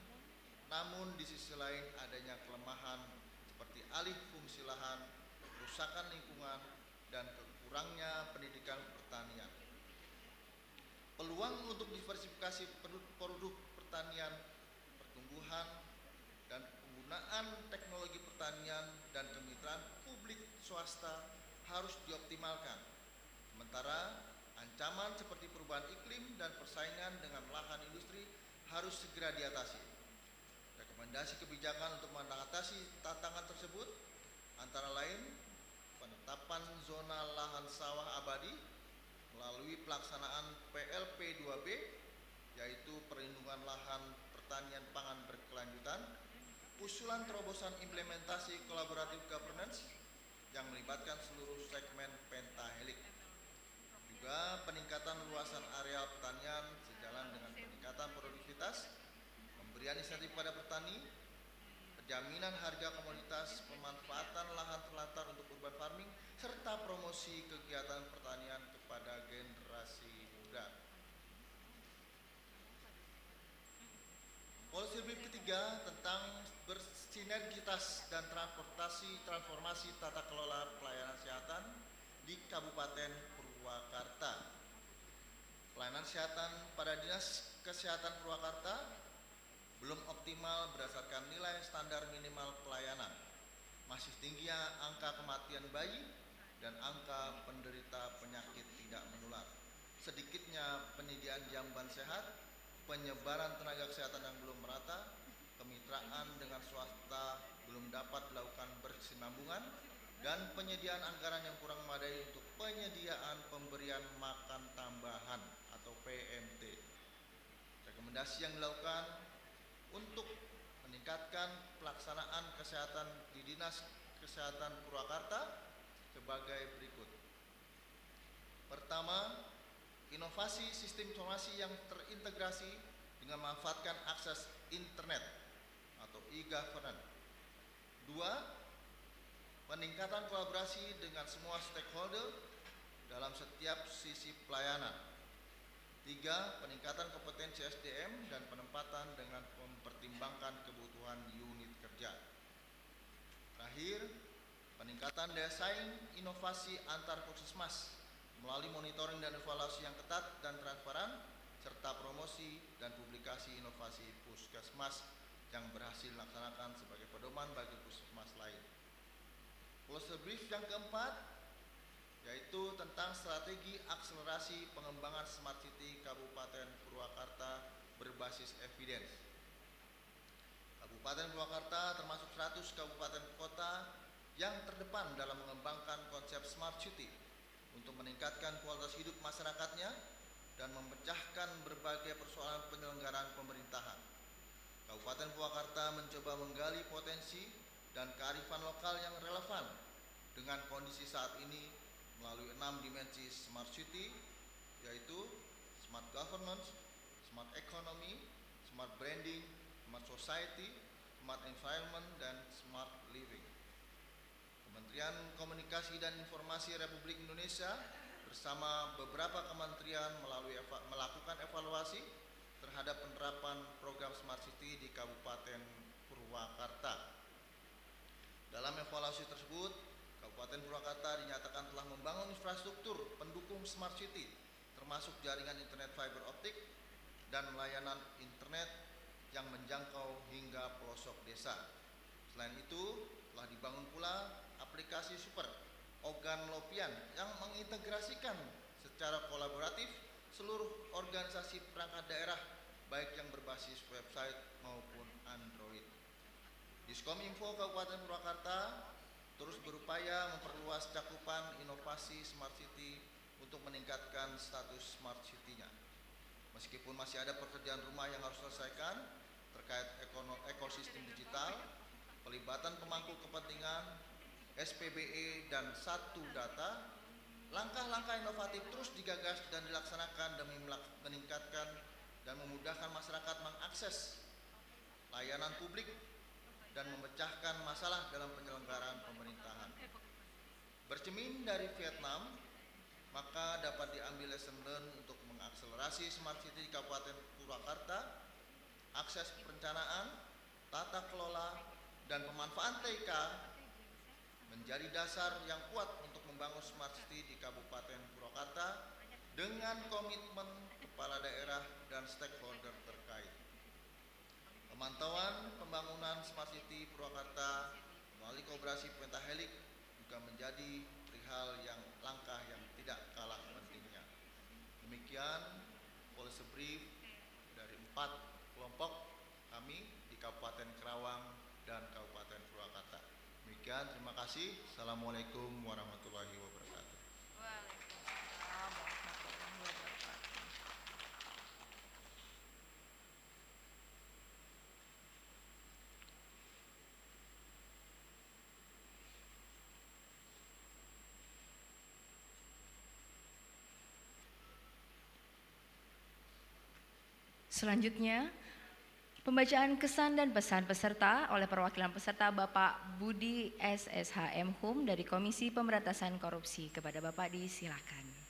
namun di sisi lain adanya kelemahan seperti alih fungsi lahan, kerusakan lingkungan, dan kurangnya pendidikan pertanian. Peluang untuk diversifikasi produk pertanian, pertumbuhan, dan penggunaan teknologi pertanian dan kemitraan publik swasta harus dioptimalkan. Sementara ancaman seperti perubahan iklim dan persaingan dengan lahan industri harus segera diatasi. Rekomendasi kebijakan untuk mengatasi tantangan tersebut antara lain penetapan zona lahan sawah abadi melalui pelaksanaan PLP 2B, yaitu perlindungan lahan pertanian pangan berkelanjutan, usulan terobosan implementasi collaborative governance yang melibatkan seluruh segmen pentahelik, juga peningkatan luasan areal pertanian sejalan dengan peningkatan produktivitas, pemberian insentif pada petani, jaminan harga komoditas, pemanfaatan lahan terlantar untuk urban farming, serta promosi kegiatan pertanian kepada generasi muda. Policy brief ketiga tentang bersinergitas dan transformasi tata kelola pelayanan kesehatan di Kabupaten Purwakarta. Pelayanan kesehatan pada Dinas Kesehatan Purwakarta belum optimal berdasarkan nilai standar minimal pelayanan. Masih tingginya angka kematian bayi dan angka penderita penyakit tidak menular. Sedikitnya penyediaan jamban sehat, penyebaran tenaga kesehatan yang belum merata, kemitraan dengan swasta belum dapat dilakukan berkesinambungan, dan penyediaan anggaran yang kurang memadai untuk penyediaan pemberian makan tambahan atau PMT. Rekomendasi yang dilakukan untuk meningkatkan pelaksanaan kesehatan di Dinas Kesehatan Purwakarta sebagai berikut. Pertama, inovasi sistem informasi yang terintegrasi dengan memanfaatkan akses internet atau e-governance. Dua, peningkatan kolaborasi dengan semua stakeholder dalam setiap sisi pelayanan. Tiga, peningkatan kompetensi SDM dan penempatan dengan mempertimbangkan kebutuhan unit kerja. Terakhir, peningkatan daya saing inovasi antar puskesmas melalui monitoring dan evaluasi yang ketat dan transparan, serta promosi dan publikasi inovasi puskesmas yang berhasil dilaksanakan sebagai pedoman bagi puskesmas lain. Policy brief yang keempat yaitu tentang strategi akselerasi pengembangan Smart City Kabupaten Purwakarta berbasis evidence. Kabupaten Purwakarta termasuk 100 kabupaten kota yang terdepan dalam mengembangkan konsep Smart City untuk meningkatkan kualitas hidup masyarakatnya dan memecahkan berbagai persoalan penyelenggaraan pemerintahan. Kabupaten Purwakarta mencoba menggali potensi dan kearifan lokal yang relevan dengan kondisi saat ini melalui 6 dimensi Smart City, yaitu Smart Governance, Smart Economy, Smart Branding, Smart Society, Smart Environment, dan Smart Living. Kementerian Komunikasi dan Informasi Republik Indonesia bersama beberapa kementerian melakukan evaluasi terhadap penerapan program Smart City di Kabupaten Purwakarta. Dalam evaluasi tersebut, Kabupaten Purwakarta dinyatakan telah membangun infrastruktur pendukung Smart City, termasuk jaringan internet fiber optik dan layanan internet yang menjangkau hingga pelosok desa. Selain itu, telah dibangun pula aplikasi Super Ogan Lopian yang mengintegrasikan secara kolaboratif seluruh organisasi perangkat daerah, baik yang berbasis website maupun Android. Diskominfo Kabupaten Purwakarta terus berupaya memperluas cakupan inovasi Smart City untuk meningkatkan status Smart City-nya. Meskipun masih ada pekerjaan rumah yang harus diselesaikan terkait ekosistem digital, pelibatan pemangku kepentingan, SPBE, dan Satu Data, langkah-langkah inovatif terus digagas dan dilaksanakan demi meningkatkan dan memudahkan masyarakat mengakses layanan publik dan memecahkan masalah dalam penyelenggaraan pemerintahan. Bercermin dari Vietnam, maka dapat diambil lesson learned untuk mengakselerasi Smart City di Kabupaten Purwakarta, akses perencanaan, tata kelola, dan pemanfaatan TK menjadi dasar yang kuat untuk membangun Smart City di Kabupaten Purwakarta dengan komitmen kepala daerah dan stakeholder terkait. Pemantauan pembangunan Smart City Purwakarta melalui kooperasi Pentahelix juga menjadi perihal yang langkah yang tidak kalah pentingnya. Demikian policy brief dari 4 kelompok kami di Kabupaten Karawang dan Kabupaten Purwakarta. Demikian, terima kasih. Assalamualaikum warahmatullahi wabarakatuh. Waalaikumsalam warahmatullahi wabarakatuh. Selanjutnya, pembacaan kesan dan pesan peserta oleh perwakilan peserta Bapak Budi SSHM Hum dari Komisi Pemberantasan Korupsi. Kepada Bapak disilakan.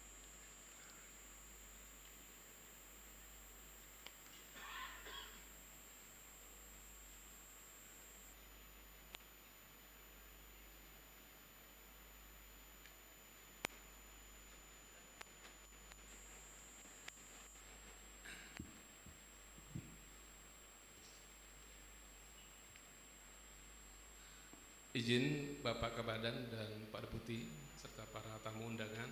Izin Bapak Kabadan dan Pak Deputi serta para tamu undangan,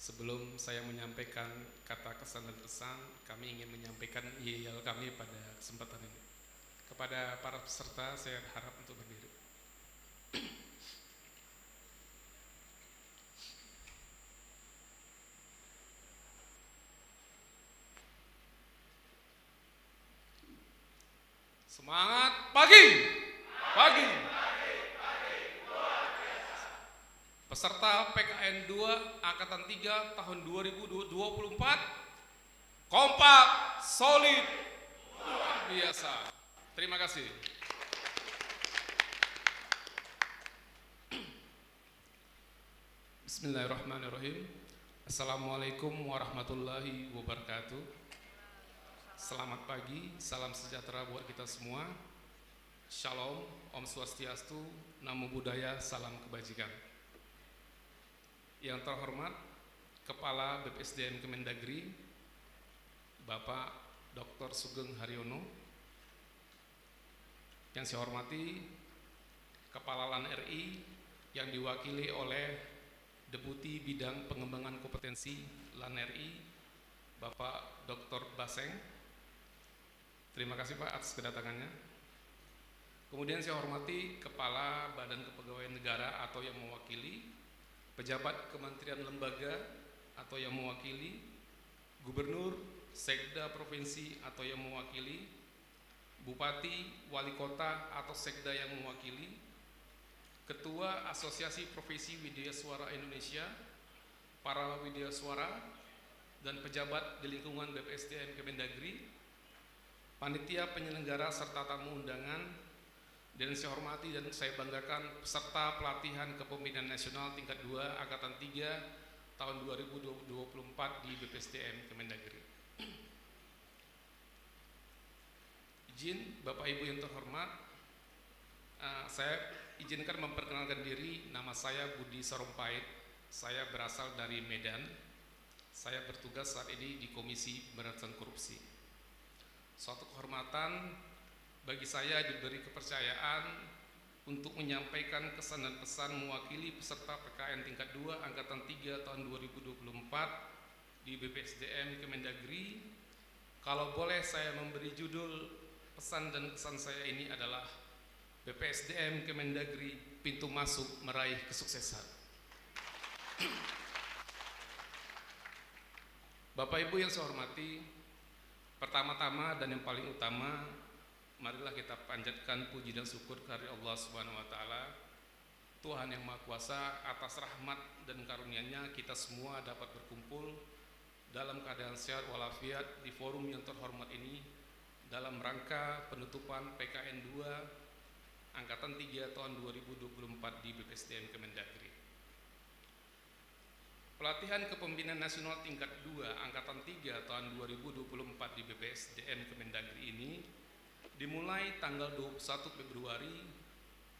sebelum saya menyampaikan kata kesan dan pesan, kami ingin menyampaikan yel kami pada kesempatan ini. Kepada para peserta saya harap untuk berdiri. Semangat pagi! Pagi! Peserta PKN 2 Angkatan 3 tahun 2024 kompak, solid, luar biasa. Terima kasih. Bismillahirrahmanirrahim. Assalamualaikum warahmatullahi wabarakatuh. Selamat pagi, salam sejahtera buat kita semua. Shalom, Om Swastiastu, Namo Buddhaya, salam kebajikan. Yang terhormat Kepala BPSDM Kemendagri Bapak Dr. Sugeng Haryono, yang saya hormati Kepala LAN RI yang diwakili oleh Deputi Bidang Pengembangan Kompetensi LAN RI Bapak Dr. Baseng. Terima kasih Pak atas kedatangannya. Kemudian saya hormati Kepala Badan Kepegawaian Negara atau yang mewakili, pejabat kementerian lembaga atau yang mewakili, gubernur, sekda provinsi atau yang mewakili, bupati, wali kota atau sekda yang mewakili, ketua Asosiasi Profesi Widya Suara Indonesia, para widya suara, dan pejabat di lingkungan BPSDM Kemendagri, panitia penyelenggara serta tamu undangan, dan saya hormati dan saya banggakan peserta pelatihan kepemimpinan nasional tingkat 2 Angkatan 3 tahun 2024 di BPSDM Kemendagri. Izin Bapak Ibu yang terhormat, saya izinkan memperkenalkan diri. Nama saya Budi Sarumpait, saya berasal dari Medan. Saya bertugas saat ini di Komisi Pemberantasan Korupsi. Suatu kehormatan bagi saya diberi kepercayaan untuk menyampaikan kesan dan pesan mewakili peserta PKN tingkat 2 Angkatan 3 tahun 2024 di BPSDM Kemendagri. Kalau boleh saya memberi judul pesan dan kesan saya ini adalah BPSDM Kemendagri, pintu masuk meraih kesuksesan. Bapak Ibu yang saya hormati, pertama-tama dan yang paling utama, marilah kita panjatkan puji dan syukur kehadirat Allah Subhanahu wa taala, Tuhan yang Maha Kuasa. Atas rahmat dan karunia-Nya kita semua dapat berkumpul dalam keadaan sehat walafiat di forum yang terhormat ini dalam rangka penutupan PKN 2 Angkatan 3 tahun 2024 di BPSDM Kemendagri. Pelatihan Kepemimpinan Nasional tingkat 2 Angkatan 3 tahun 2024 di BPSDM Kemendagri ini dimulai tanggal 21 Februari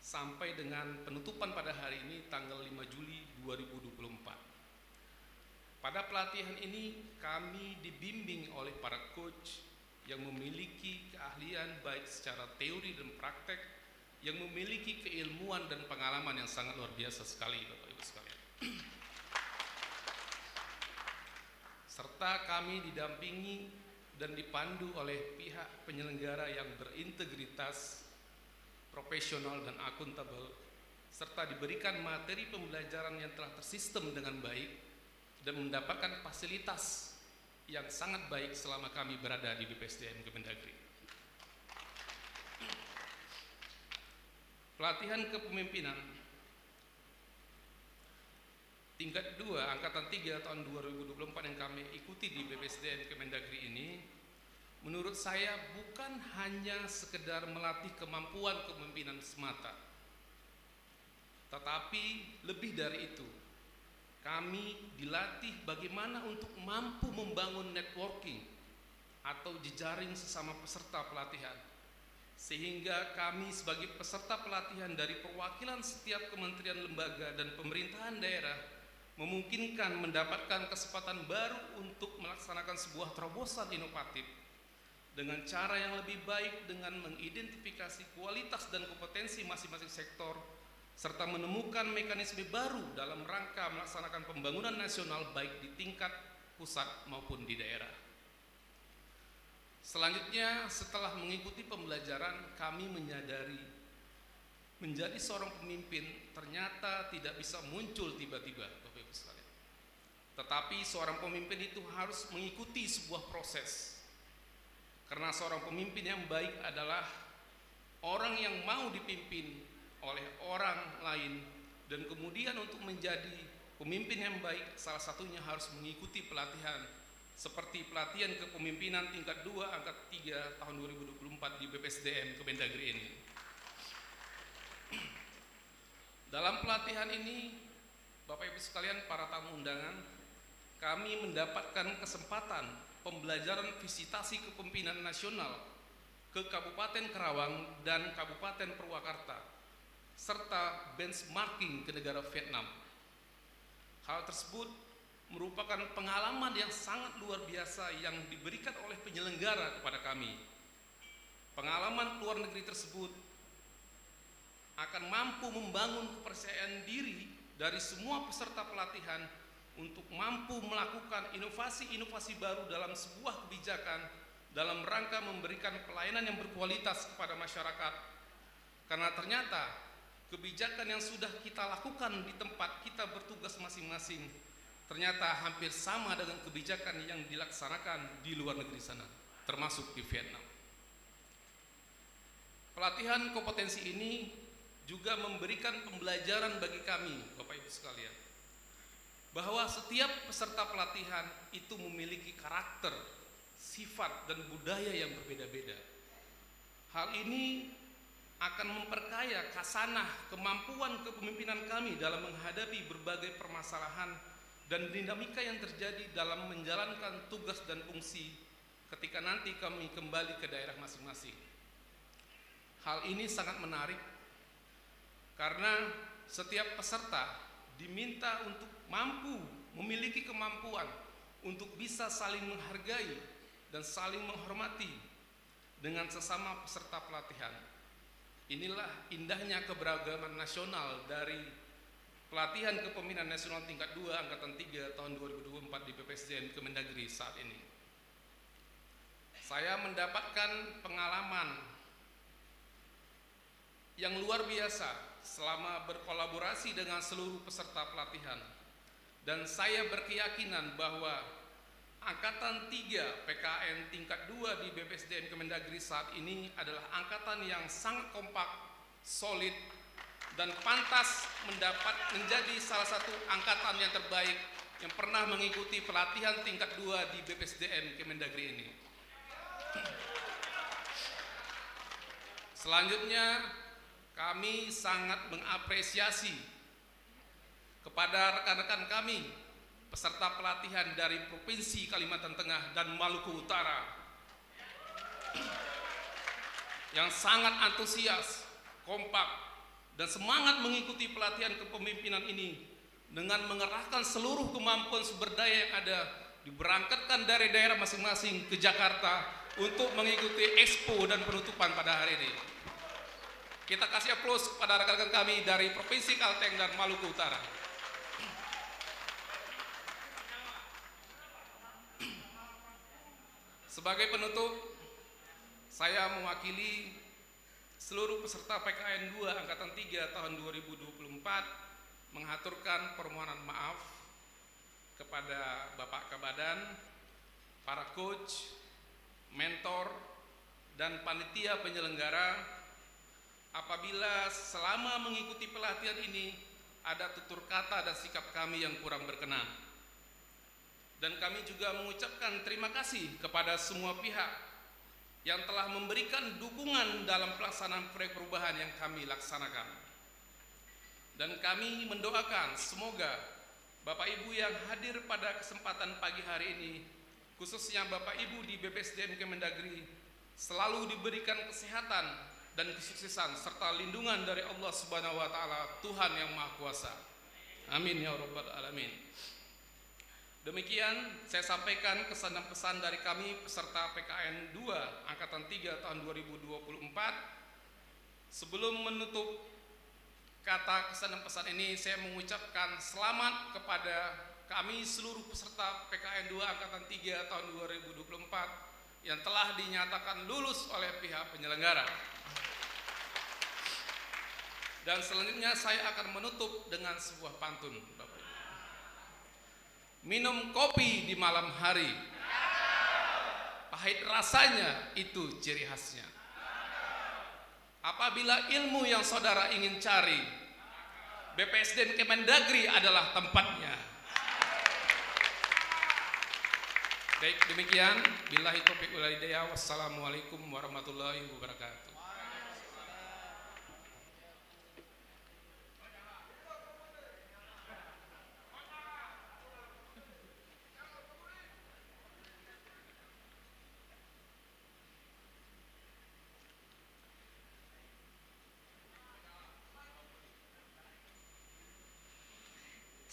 sampai dengan penutupan pada hari ini tanggal 5 Juli 2024. Pada pelatihan ini kami dibimbing oleh para coach yang memiliki keahlian baik secara teori dan praktek, yang memiliki keilmuan dan pengalaman yang sangat luar biasa sekali, Bapak Ibu sekalian. Serta kami didampingi dan dipandu oleh pihak penyelenggara yang berintegritas, profesional dan akuntabel, serta diberikan materi pembelajaran yang telah tersistem dengan baik dan mendapatkan fasilitas yang sangat baik selama kami berada di BPSDM Kemendagri. Pelatihan kepemimpinan tingkat 2 Angkatan 3 tahun 2024 yang kami ikuti di BPSDM Kemendagri ini, menurut saya bukan hanya sekedar melatih kemampuan kepemimpinan semata, tetapi lebih dari itu, kami dilatih bagaimana untuk mampu membangun networking atau jejaring sesama peserta pelatihan, sehingga kami sebagai peserta pelatihan dari perwakilan setiap kementerian, lembaga, dan pemerintahan daerah memungkinkan mendapatkan kesempatan baru untuk melaksanakan sebuah terobosan inovatif dengan cara yang lebih baik, dengan mengidentifikasi kualitas dan kompetensi masing-masing sektor, serta menemukan mekanisme baru dalam rangka melaksanakan pembangunan nasional baik di tingkat pusat maupun di daerah. Selanjutnya, setelah mengikuti pembelajaran, kami menyadari menjadi seorang pemimpin ternyata tidak bisa muncul tiba-tiba, Bapak Ibu sekalian. Tetapi seorang pemimpin itu harus mengikuti sebuah proses. Karena seorang pemimpin yang baik adalah orang yang mau dipimpin oleh orang lain, dan kemudian untuk menjadi pemimpin yang baik salah satunya harus mengikuti pelatihan seperti pelatihan kepemimpinan tingkat 2 Angkatan 3 tahun 2024 di BPSDM Kemendagri ini. Dalam pelatihan ini, Bapak Ibu sekalian, para tamu undangan, kami mendapatkan kesempatan pembelajaran visitasi kepemimpinan nasional ke Kabupaten Karawang dan Kabupaten Purwakarta, serta benchmarking ke negara Vietnam. Hal tersebut merupakan pengalaman yang sangat luar biasa yang diberikan oleh penyelenggara kepada kami. Pengalaman luar negeri tersebut akan mampu membangun kepercayaan diri dari semua peserta pelatihan untuk mampu melakukan inovasi-inovasi baru dalam sebuah kebijakan dalam rangka memberikan pelayanan yang berkualitas kepada masyarakat. Karena ternyata kebijakan yang sudah kita lakukan di tempat kita bertugas masing-masing ternyata hampir sama dengan kebijakan yang dilaksanakan di luar negeri sana, termasuk di Vietnam. Pelatihan kompetensi ini juga memberikan pembelajaran bagi kami, Bapak Ibu sekalian, bahwa setiap peserta pelatihan itu memiliki karakter, sifat, dan budaya yang berbeda-beda. Hal ini akan memperkaya khasanah kemampuan kepemimpinan kami dalam menghadapi berbagai permasalahan dan dinamika yang terjadi dalam menjalankan tugas dan fungsi ketika nanti kami kembali ke daerah masing-masing. Hal ini sangat menarik karena setiap peserta diminta untuk mampu memiliki kemampuan untuk bisa saling menghargai dan saling menghormati dengan sesama peserta pelatihan. Inilah indahnya keberagaman nasional dari pelatihan kepemimpinan nasional tingkat 2 Angkatan 3 tahun 2024 di BPSDM Kemendagri saat ini. Saya mendapatkan pengalaman yang luar biasa selama berkolaborasi dengan seluruh peserta pelatihan, dan saya berkeyakinan bahwa Angkatan 3 PKN tingkat 2 di BPSDM Kemendagri saat ini adalah angkatan yang sangat kompak, solid, dan pantas menjadi salah satu angkatan yang terbaik yang pernah mengikuti pelatihan tingkat 2 di BPSDM Kemendagri ini. Selanjutnya, kami sangat mengapresiasi kepada rekan-rekan kami peserta pelatihan dari Provinsi Kalimantan Tengah dan Maluku Utara yang sangat antusias, kompak, dan semangat mengikuti pelatihan kepemimpinan ini dengan mengerahkan seluruh kemampuan sumber daya yang ada, diberangkatkan dari daerah masing-masing ke Jakarta untuk mengikuti expo dan penutupan pada hari ini. Kita kasih aplaus kepada rekan-rekan kami dari Provinsi Kalteng dan Maluku Utara. Sebagai penutup, saya mewakili seluruh peserta PKN 2 Angkatan 3 tahun 2024 mengaturkan permohonan maaf kepada Bapak Kabadan, para coach, mentor, dan panitia penyelenggara apabila selama mengikuti pelatihan ini ada tutur kata dan sikap kami yang kurang berkenan. Dan kami juga mengucapkan terima kasih kepada semua pihak yang telah memberikan dukungan dalam pelaksanaan proyek perubahan yang kami laksanakan. Dan kami mendoakan semoga Bapak Ibu yang hadir pada kesempatan pagi hari ini, khususnya Bapak Ibu di BPSDM Kemendagri, selalu diberikan kesehatan dan kesuksesan serta lindungan dari Allah Subhanahu wa taala, Tuhan yang Maha Kuasa. Amin ya rabbal alamin. Demikian saya sampaikan kesan dan pesan dari kami peserta PKN 2 Angkatan 3 tahun 2024. Sebelum menutup kata kesan dan pesan ini, saya mengucapkan selamat kepada kami seluruh peserta PKN 2 Angkatan 3 tahun 2024 yang telah dinyatakan lulus oleh pihak penyelenggara. Dan selanjutnya saya akan menutup dengan sebuah pantun, Bapak Ibu. Minum kopi di malam hari, pahit rasanya itu ciri khasnya. Apabila ilmu yang saudara ingin cari, BPSDM Kemendagri adalah tempatnya. Baik, demikian. Billahi taufiq wal hidayah. Wassalamualaikum warahmatullahi wabarakatuh.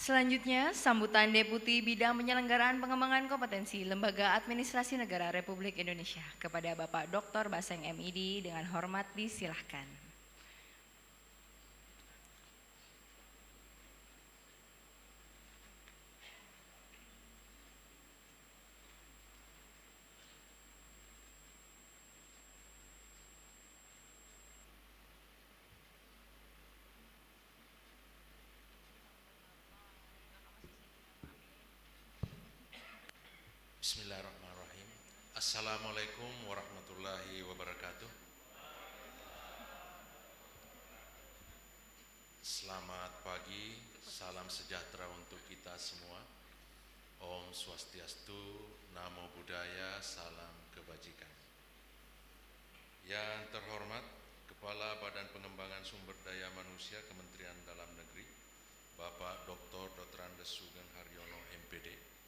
Selanjutnya, sambutan Deputi Bidang Penyelenggaraan Pengembangan Kompetensi Lembaga Administrasi Negara Republik Indonesia kepada Bapak Dr. Baseng MID dengan hormat disilahkan. Bismillahirrahmanirrahim. Assalamualaikum warahmatullahi wabarakatuh. Selamat pagi, salam sejahtera untuk kita semua. Om Swastiastu, Namo Buddhaya, salam kebajikan. Yang terhormat Kepala Badan Pengembangan Sumber Daya Manusia Kementerian Dalam Negeri, Bapak Dr. Andes Sugeng Haryono MPD.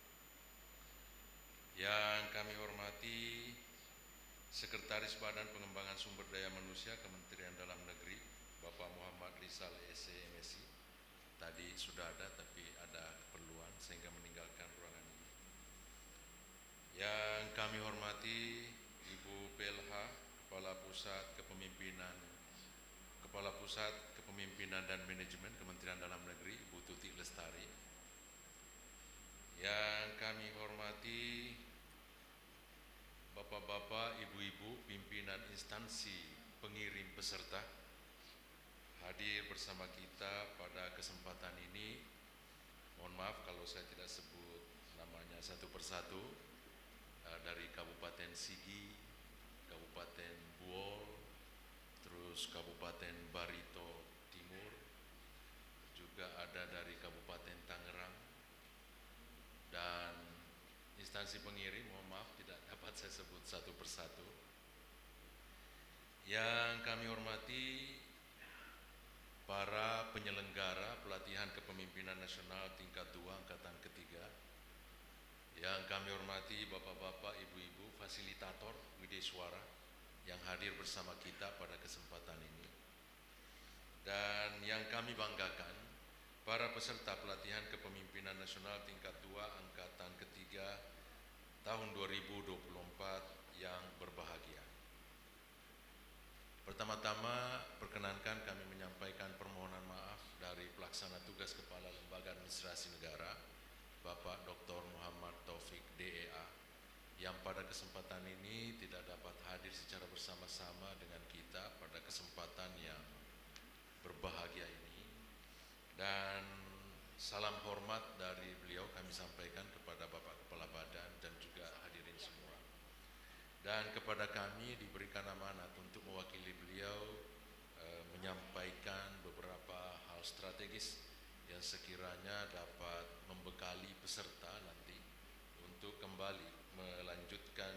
Yang kami hormati Sekretaris Badan Pengembangan Sumber Daya Manusia Kementerian Dalam Negeri, Bapak Muhammad Rizal SC MSI. Tadi sudah ada tapi ada keperluan sehingga meninggalkan ruangan ini. Yang kami hormati Ibu PLH, Kepala Pusat Kepemimpinan dan Manajemen Kementerian Dalam Negeri, Ibu Tuti Lestari. Yang kami hormati Bapak-bapak, ibu-ibu, pimpinan instansi pengirim peserta hadir bersama kita pada kesempatan ini. Mohon maaf kalau saya tidak sebut namanya satu persatu, dari Kabupaten Sigi, Kabupaten Buol, terus Kabupaten Barito Timur, juga ada dari Kabupaten Tangerang, dan instansi pengirim, mohon maaf tidak dapat saya sebut satu persatu. Yang kami hormati para penyelenggara pelatihan kepemimpinan nasional tingkat 2 angkatan ketiga, yang kami hormati Bapak-bapak, Ibu-ibu, fasilitator Wideswara yang hadir bersama kita pada kesempatan ini, dan yang kami banggakan, para peserta pelatihan kepemimpinan nasional tingkat 2 angkatan ketiga tahun 2024 yang berbahagia. Pertama-tama, perkenankan kami menyampaikan permohonan maaf dari pelaksana tugas Kepala Lembaga Administrasi Negara, Bapak Dr. Muhammad Taufik DEA, yang pada kesempatan ini tidak dapat hadir secara bersama-sama dengan kita pada kesempatan yang berbahagia ini. Dan salam hormat dari beliau kami sampaikan kepada Bapak Kepala Badan dan juga hadirin semua. Dan kepada kami diberikan amanat untuk mewakili beliau menyampaikan beberapa hal strategis yang sekiranya dapat membekali peserta nanti untuk kembali melanjutkan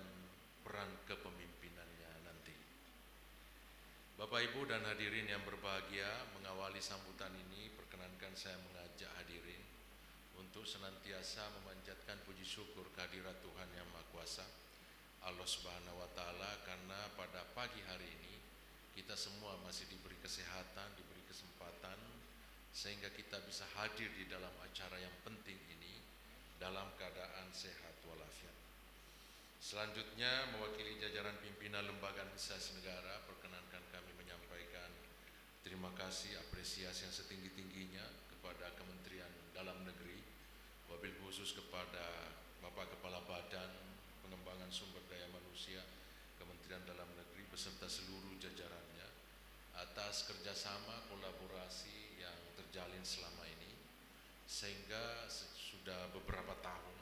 peran kepemimpinannya nanti. Bapak, Ibu, dan hadirin yang berbahagia, mengawali sambutan ini perkenankan saya mengajak hadirin untuk senantiasa memanjatkan puji syukur kehadirat Tuhan Yang Maha Kuasa, Allah Subhanahu wa Ta'ala, karena pada pagi hari ini kita semua masih diberi kesehatan, diberi kesempatan sehingga kita bisa hadir di dalam acara yang penting ini dalam keadaan sehat walafiat. Selanjutnya, mewakili jajaran pimpinan Lembaga Administrasi Negara, perkenankan kami menyampaikan terima kasih, apresiasi yang setinggi-tingginya kepada Kementerian Dalam Negeri, wabil khusus kepada Bapak Kepala Badan Pengembangan Sumber Daya Manusia Kementerian Dalam Negeri beserta seluruh jajarannya atas kerjasama kolaborasi yang terjalin selama ini, sehingga sudah beberapa tahun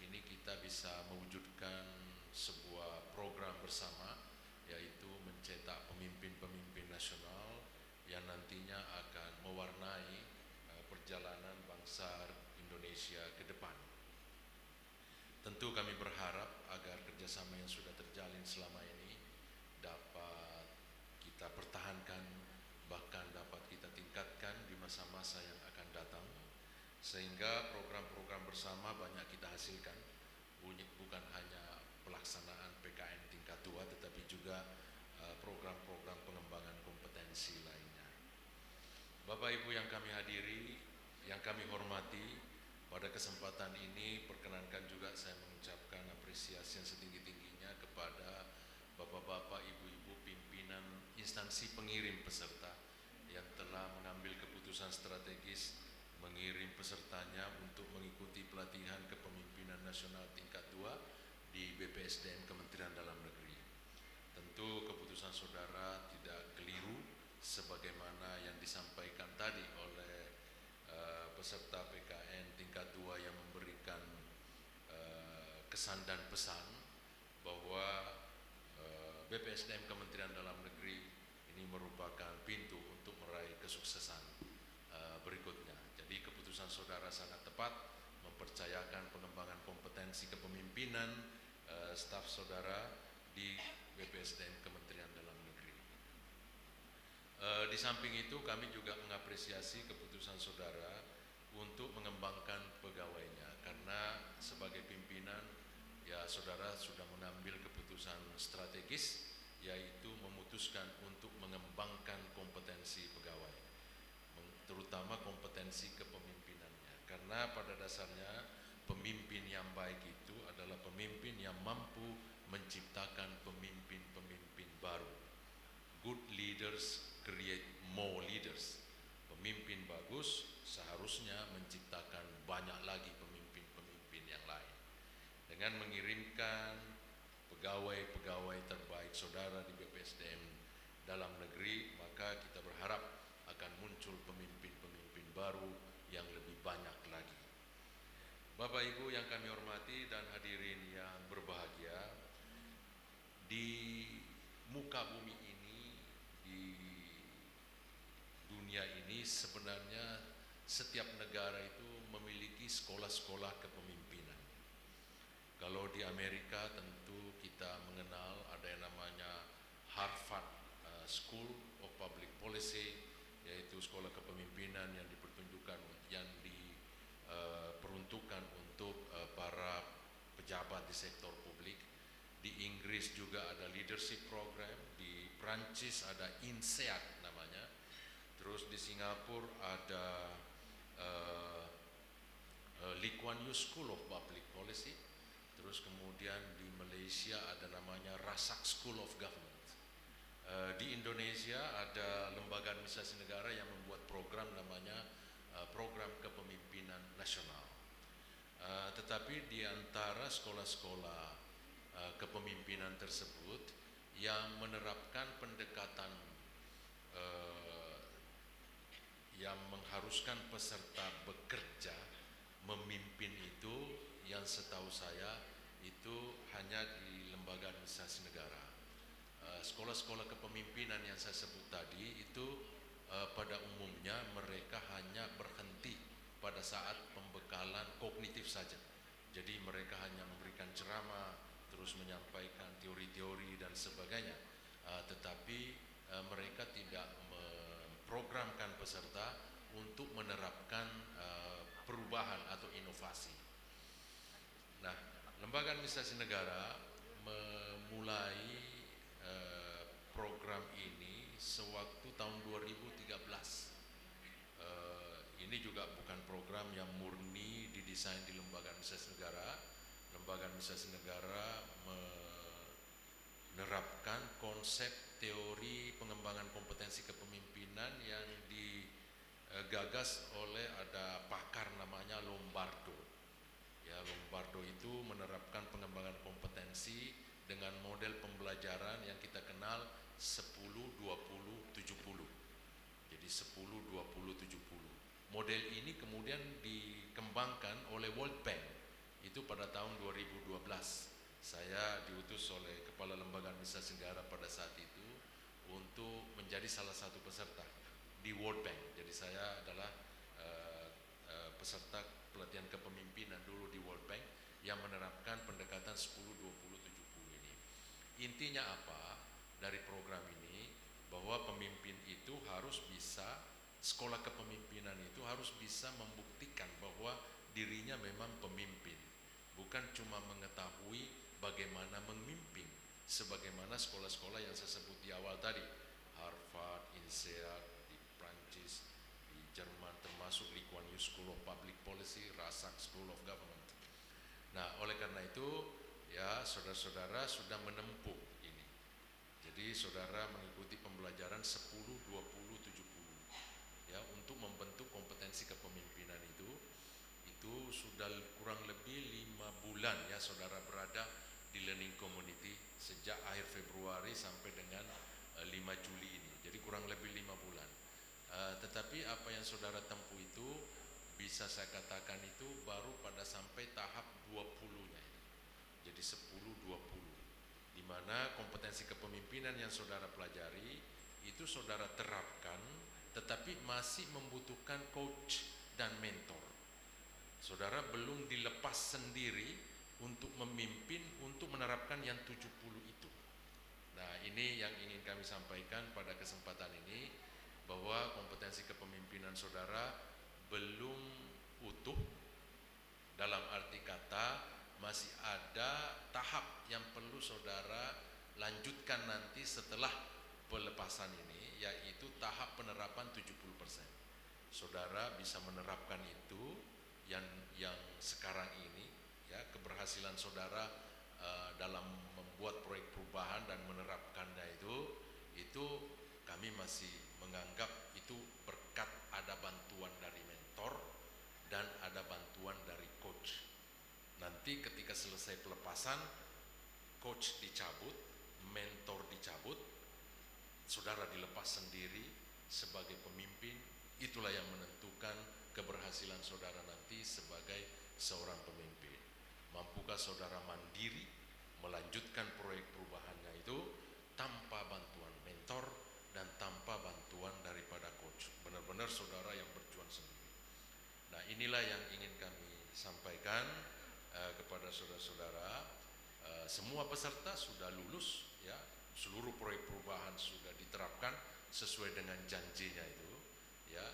ini kita bisa mewujudkan sebuah program bersama, yaitu mencetak pemimpin-pemimpin nasional yang nantinya akan mewarnai perjalanan bangsa Indonesia ke depan. Tentu kami berharap agar kerjasama yang sudah terjalin selama ini dapat kita pertahankan, bahkan dapat kita tingkatkan di masa-masa yang akan datang, sehingga program-program bersama banyak kita hasilkan, bukan hanya pelaksanaan PKN tingkat 2, tetapi juga program-program pengembangan kompetensi lainnya. Bapak Ibu yang kami hadiri, yang kami hormati, pada kesempatan ini perkenankan juga saya mengucapkan apresiasi yang setinggi-tingginya kepada Bapak-bapak, Ibu-ibu pimpinan instansi pengirim peserta yang telah mengambil keputusan strategis mengirim pesertanya untuk mengikuti pelatihan kepemimpinan nasional tingkat 2 di BPSDM Kementerian Dalam Negeri. Tentu keputusan saudara tidak keliru sebagaimana yang disampaikan tadi oleh peserta PKN tingkat 2 yang memberikan kesan dan pesan bahwa BPSDM Kementerian Dalam Negeri ini merupakan pintu untuk meraih kesuksesan berikutnya. Jadi keputusan saudara sangat tepat mempercayakan pengembangan kompetensi kepemimpinan staf saudara di BPSDM Kementerian Dalam Negeri. Di samping itu kami juga mengapresiasi keputusan saudara untuk mengembangkan pegawainya, karena sebagai pimpinan ya saudara sudah mengambil keputusan strategis, yaitu memutuskan untuk mengembangkan kompetensi pegawai, terutama kompetensi kepemimpinannya, karena pada dasarnya pemimpin yang baik itu adalah pemimpin yang mampu menciptakan pemimpin-pemimpin baru. Good leaders create more leaders. Pemimpin bagus seharusnya menciptakan banyak lagi pemimpin-pemimpin yang lain. Dengan mengirimkan pegawai-pegawai terbaik saudara di BPSDM Dalam Negeri, maka kita berharap akan muncul pemimpin-pemimpin baru yang lebih banyak lagi. Bapak Ibu yang kami hormati dan hadirin yang berbahagia, di muka bumi ini, di dunia ini sebenarnya setiap negara itu memiliki sekolah-sekolah kepemimpinan. Kalau di Amerika tentu kita mengenal ada yang namanya Harvard School of Public Policy, yaitu yaitu sekolah kepemimpinan yang diperuntukkan untuk para pejabat di sektor publik. Di Inggris juga ada leadership program, di Prancis ada INSEAD namanya, terus di Singapura ada Lee Kuan Yew School of Public Policy, terus kemudian di Malaysia ada namanya Rasak School of Government. Di Indonesia ada lembaga administrasi negara yang membuat program namanya Program Kepemimpinan Nasional. Tetapi di antara sekolah-sekolah kepemimpinan tersebut yang menerapkan pendekatan yang mengharuskan peserta bekerja memimpin itu, yang setahu saya itu hanya di lembaga administrasi negara. Sekolah-sekolah kepemimpinan yang saya sebut tadi itu pada umumnya mereka hanya berhenti pada saat pembekalan kognitif saja. Jadi mereka hanya memberikan ceramah, terus menyampaikan teori-teori dan sebagainya, tetapi mereka tidak memprogramkan peserta untuk menerapkan perubahan atau inovasi. Nah, lembaga administrasi negara memulai program ini sewaktu tahun 2013. Ini juga bukan program yang murni didesain di lembaga administrasi negara. Lembaga administrasi negara menerapkan konsep teori pengembangan kompetensi kepemimpinan yang digagas oleh ada pakar namanya Lombardo. Ya, Lombardo itu menerapkan pengembangan kompetensi dengan model pembelajaran yang kita kenal 10-20-70. Jadi 10-20-70. Model ini kemudian dikembangkan oleh World Bank itu pada tahun 2012. Saya diutus oleh Kepala Lembaga Administrasi Negara pada saat itu untuk menjadi salah satu peserta di World Bank. Jadi saya adalah peserta pelatihan kepemimpinan dulu di World Bank yang menerapkan pendekatan 10-20-70 ini. Intinya apa dari program ini? Bahwa pemimpin itu harus bisa, sekolah kepemimpinan itu harus bisa membuktikan bahwa dirinya memang pemimpin, bukan cuma mengetahui bagaimana memimpin, sebagaimana sekolah-sekolah yang saya sebut di awal tadi, Harvard, INSEAD, di Prancis, di Jerman, termasuk Lee Kuan Yew School of Public Policy, Rasak School of Government. Nah, oleh karena itu, ya saudara-saudara sudah menempuh ini. Jadi saudara mengikuti pembelajaran 10-20-70 ya untuk membentuk kompetensi kepemimpinan itu sudah kurang lebih 5 bulan ya saudara berada di learning community sejak akhir Februari sampai dengan 5 Juli ini. Jadi kurang lebih 5 bulan. Tetapi apa yang saudara tempuh itu bisa saya katakan itu baru pada sampai tahap 20-nya ini. Jadi 10-20. Di mana kompetensi kepemimpinan yang saudara pelajari itu saudara terapkan, tetapi masih membutuhkan coach dan mentor. Saudara belum dilepas sendiri untuk memimpin, untuk menerapkan yang 70 itu. Nah, ini yang ingin kami sampaikan pada kesempatan ini, bahwa kompetensi kepemimpinan saudara belum utuh, dalam arti kata masih ada tahap yang perlu saudara lanjutkan nanti setelah pelepasan ini, yaitu tahap penerapan 70%. Saudara bisa menerapkan itu yang sekarang ini, ya keberhasilan saudara dalam membuat proyek perubahan dan menerapkannya itu kami masih menganggap itu berkat ada bantuan dari mentor dan ada bantuan dari coach. Nanti ketika selesai pelepasan, coach dicabut, mentor dicabut, saudara dilepas sendiri sebagai pemimpin. Itulah yang menentukan keberhasilan saudara nanti sebagai seorang pemimpin. Mampukah saudara mandiri melanjutkan proyek perubahannya itu tanpa bantuan mentor dan tanpa bantuan daripada coach. Benar-benar saudara yang berjuang sendiri. Nah, inilah yang ingin kami sampaikan kepada saudara-saudara. Semua peserta sudah lulus, ya, seluruh proyek perubahan sudah diterapkan sesuai dengan janjinya itu. ya,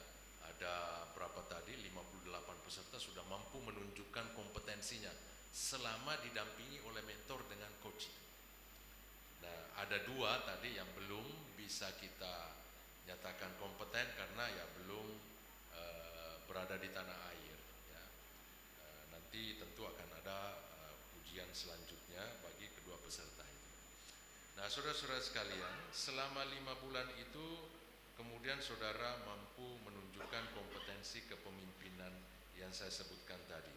ada berapa tadi, 58 peserta sudah mampu menunjukkan kompetensinya selama didampingi oleh mentor dengan coaching. Nah, ada 2 tadi yang belum bisa kita nyatakan kompeten karena ya belum berada di tanah air, ya. Nanti tentu akan ada ujian selanjutnya bagi kedua peserta itu. Nah, saudara-saudara sekalian, selama 5 bulan itu kemudian saudara mampu menunjukkan kompetensi kepemimpinan yang saya sebutkan tadi.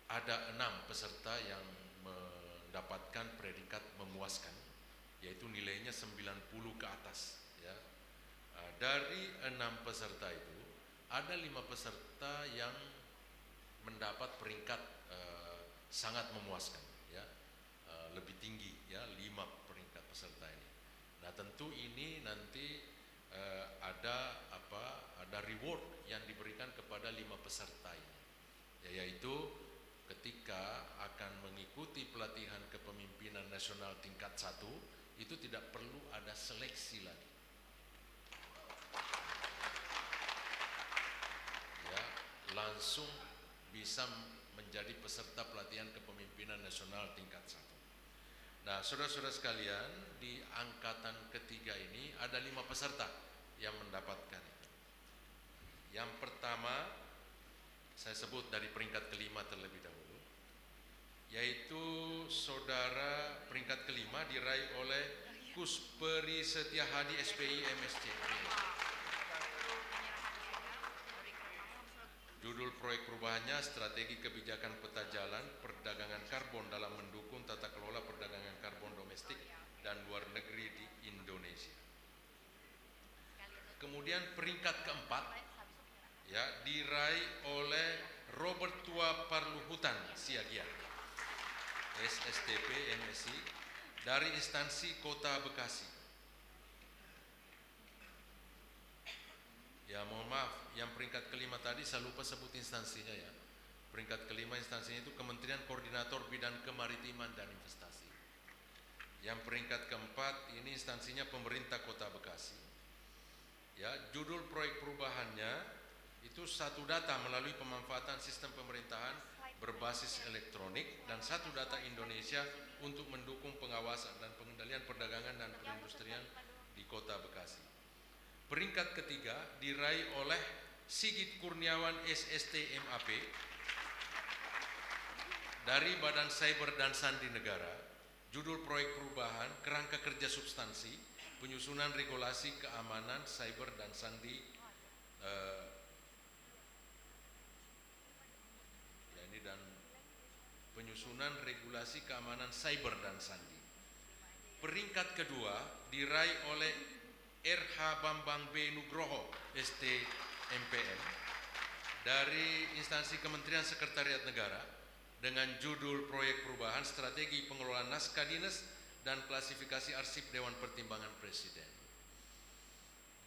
Ada 6 peserta yang mendapatkan predikat memuaskan, yaitu nilainya 90 ke atas, ya. Dari 6 peserta itu ada 5 peserta yang mendapat peringkat sangat memuaskan, ya, lebih tinggi, ya, 5 peringkat peserta ini. Nah, tentu ini nanti ada reward yang diberikan kepada 5 peserta ini, yaitu ketika akan mengikuti pelatihan kepemimpinan nasional tingkat 1 itu tidak perlu ada seleksi lagi, ya, langsung bisa menjadi peserta pelatihan kepemimpinan nasional tingkat 1. Nah, saudara-saudara sekalian, di angkatan ketiga ini ada 5 peserta yang mendapatkan itu. Yang pertama, saya sebut dari peringkat kelima terlebih dahulu, yaitu saudara peringkat kelima diraih oleh Kusperi Setiahadi SPI MSCP. Judul proyek perubahannya Strategi Kebijakan Peta Jalan Perdagangan Karbon dalam mendukung tata kelola perdagangan karbon domestik dan luar negeri di Indonesia. Kemudian peringkat keempat, ya, diraih oleh Robert Tua Parluhutan Siagian SSTP MSI dari instansi Kota Bekasi. Ya, mohon maaf, yang peringkat kelima tadi saya lupa sebut instansinya, ya. Peringkat kelima instansinya itu Kementerian Koordinator Bidang Kemaritiman dan Investasi. Yang peringkat keempat ini instansinya pemerintah Kota Bekasi. Ya, judul proyek perubahannya itu satu data melalui pemanfaatan sistem pemerintahan berbasis elektronik dan satu data Indonesia untuk mendukung pengawasan dan pengendalian perdagangan dan perindustrian di Kota Bekasi. Peringkat ketiga diraih oleh Sigit Kurniawan SST MAP dari Badan Cyber dan Sandi Negara. Judul proyek perubahan kerangka kerja substansi penyusunan regulasi keamanan cyber dan sandi, dan penyusunan regulasi keamanan cyber dan sandi. Peringkat kedua diraih oleh RH Bambang B. Nugroho ST MPN dari instansi Kementerian Sekretariat Negara dengan judul proyek perubahan strategi pengelolaan naskah dinas dan klasifikasi arsip Dewan Pertimbangan Presiden.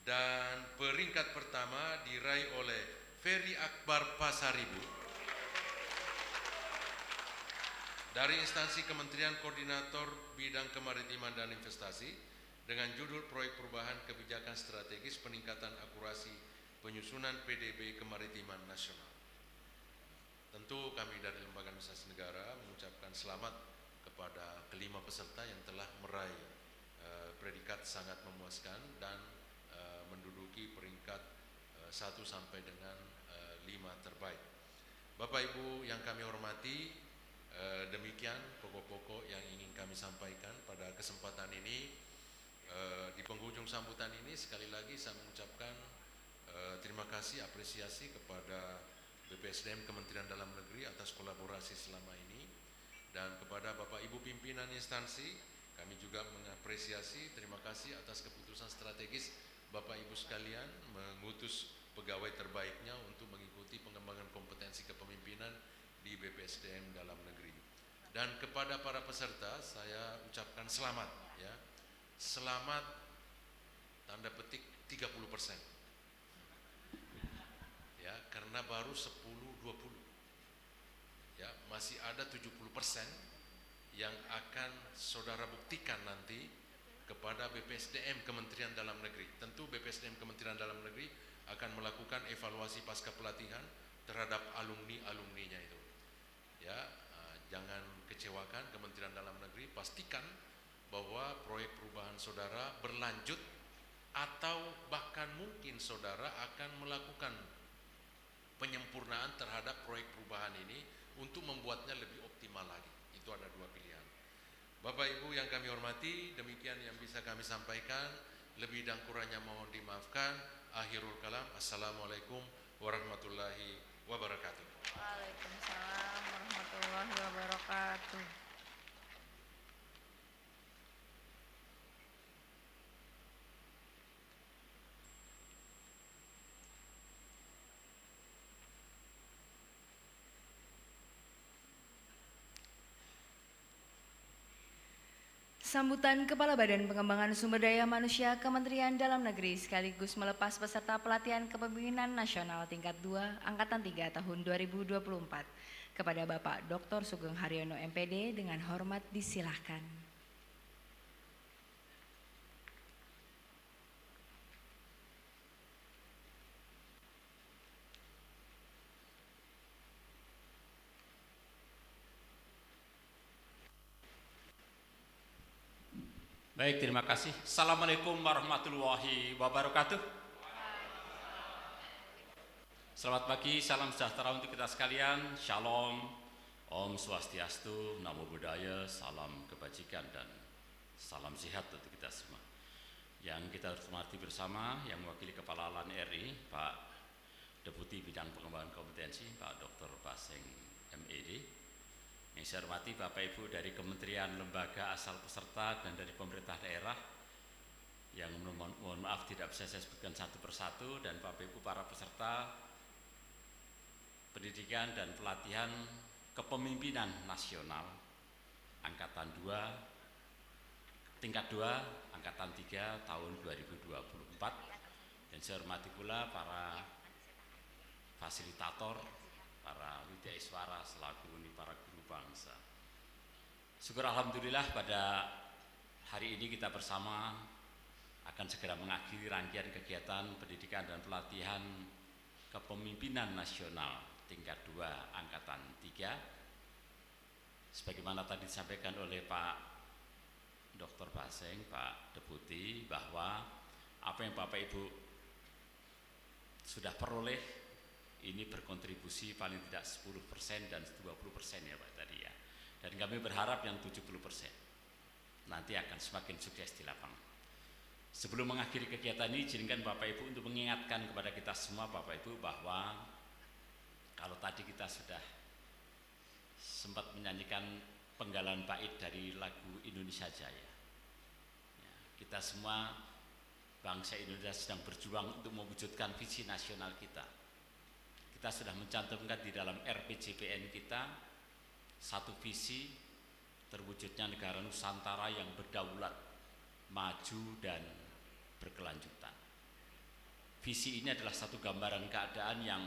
Dan peringkat pertama diraih oleh Ferry Akbar Pasaribu dari instansi Kementerian Koordinator Bidang Kemaritiman dan Investasi dengan judul proyek perubahan kebijakan strategis peningkatan akurasi penyusunan PDB Kemaritiman Nasional. Tentu kami dari Lembaga Administrasi Negara mengucapkan selamat kepada kelima peserta yang telah meraih predikat sangat memuaskan dan menduduki peringkat 1 sampai dengan 5 terbaik. Bapak Ibu yang kami hormati, demikian pokok-pokok yang ingin kami sampaikan pada kesempatan ini. Di penghujung sambutan ini sekali lagi saya mengucapkan terima kasih, apresiasi kepada BPSDM Kementerian Dalam Negeri atas kolaborasi selama ini, dan kepada Bapak Ibu pimpinan instansi kami juga mengapresiasi, terima kasih atas keputusan strategis Bapak Ibu sekalian mengutus pegawai terbaiknya untuk mengikuti pengembangan kompetensi kepemimpinan di BPSDM Dalam Negeri. Dan kepada para peserta saya ucapkan selamat, ya. Selamat tanda petik 30%. Ya, karena baru 10-20. Ya, masih ada 70% yang akan saudara buktikan nanti kepada BPSDM Kementerian Dalam Negeri. Tentu BPSDM Kementerian Dalam Negeri akan melakukan evaluasi pasca pelatihan terhadap alumni-alumninya itu. Ya, jangan kecewakan Kementerian Dalam Negeri, pastikan bahwa proyek perubahan saudara berlanjut atau bahkan mungkin saudara akan melakukan penyempurnaan terhadap proyek perubahan ini untuk membuatnya lebih optimal lagi. Itu ada dua pilihan. Bapak Ibu yang kami hormati, demikian yang bisa kami sampaikan. Lebih dan kurangnya mohon dimaafkan. Akhirul kalam. Assalamualaikum warahmatullahi wabarakatuh. Waalaikumsalam warahmatullahi wabarakatuh. Sambutan Kepala Badan Pengembangan Sumber Daya Manusia Kementerian Dalam Negeri sekaligus melepas peserta pelatihan kepemimpinan nasional tingkat 2 Angkatan 3 tahun 2024 kepada Bapak Dr. Sugeng Haryono MPD dengan hormat disilahkan. Baik, terima kasih. Assalamualaikum warahmatullahi wabarakatuh. Selamat pagi, salam sejahtera untuk kita sekalian. Shalom, Om Swastiastu, Namo Buddhaya, salam kebajikan dan salam sehat untuk kita semua. Yang kita hormati bersama, yang mewakili Kepala LAN RI, Pak Deputi Bidang Pengembangan Kompetensi, Pak Dr. Baseng MED. Yang saya hormati Bapak Ibu dari Kementerian, Lembaga, asal peserta dan dari pemerintah daerah yang mohon maaf tidak bisa saya sebutkan satu persatu, dan Bapak Ibu para peserta pendidikan dan pelatihan kepemimpinan nasional Angkatan 2 tingkat 2 Angkatan 3 tahun 2024. Dan saya hormati pula para fasilitator, para widya iswara selaku para guru bangsa. Syukur alhamdulillah pada hari ini kita bersama akan segera mengakhiri rangkaian kegiatan pendidikan dan pelatihan kepemimpinan nasional tingkat 2 Angkatan 3. Sebagaimana tadi disampaikan oleh Pak Dr. Baseng, Pak Deputi, bahwa apa yang Bapak Ibu sudah peroleh ini berkontribusi paling tidak 10% dan 20% ya Pak tadi ya. Dan kami berharap yang 70% nanti akan semakin sukses di lapangan. Sebelum mengakhiri kegiatan ini, izinkan Bapak Ibu untuk mengingatkan kepada kita semua Bapak Ibu bahwa kalau tadi kita sudah sempat menyanyikan penggalan bait dari lagu Indonesia Jaya. Ya, kita semua bangsa Indonesia sedang berjuang untuk mewujudkan visi nasional kita. Kita sudah mencantumkan di dalam RPJPN kita satu visi terwujudnya negara Nusantara yang berdaulat, maju dan berkelanjutan. Visi ini adalah satu gambaran keadaan yang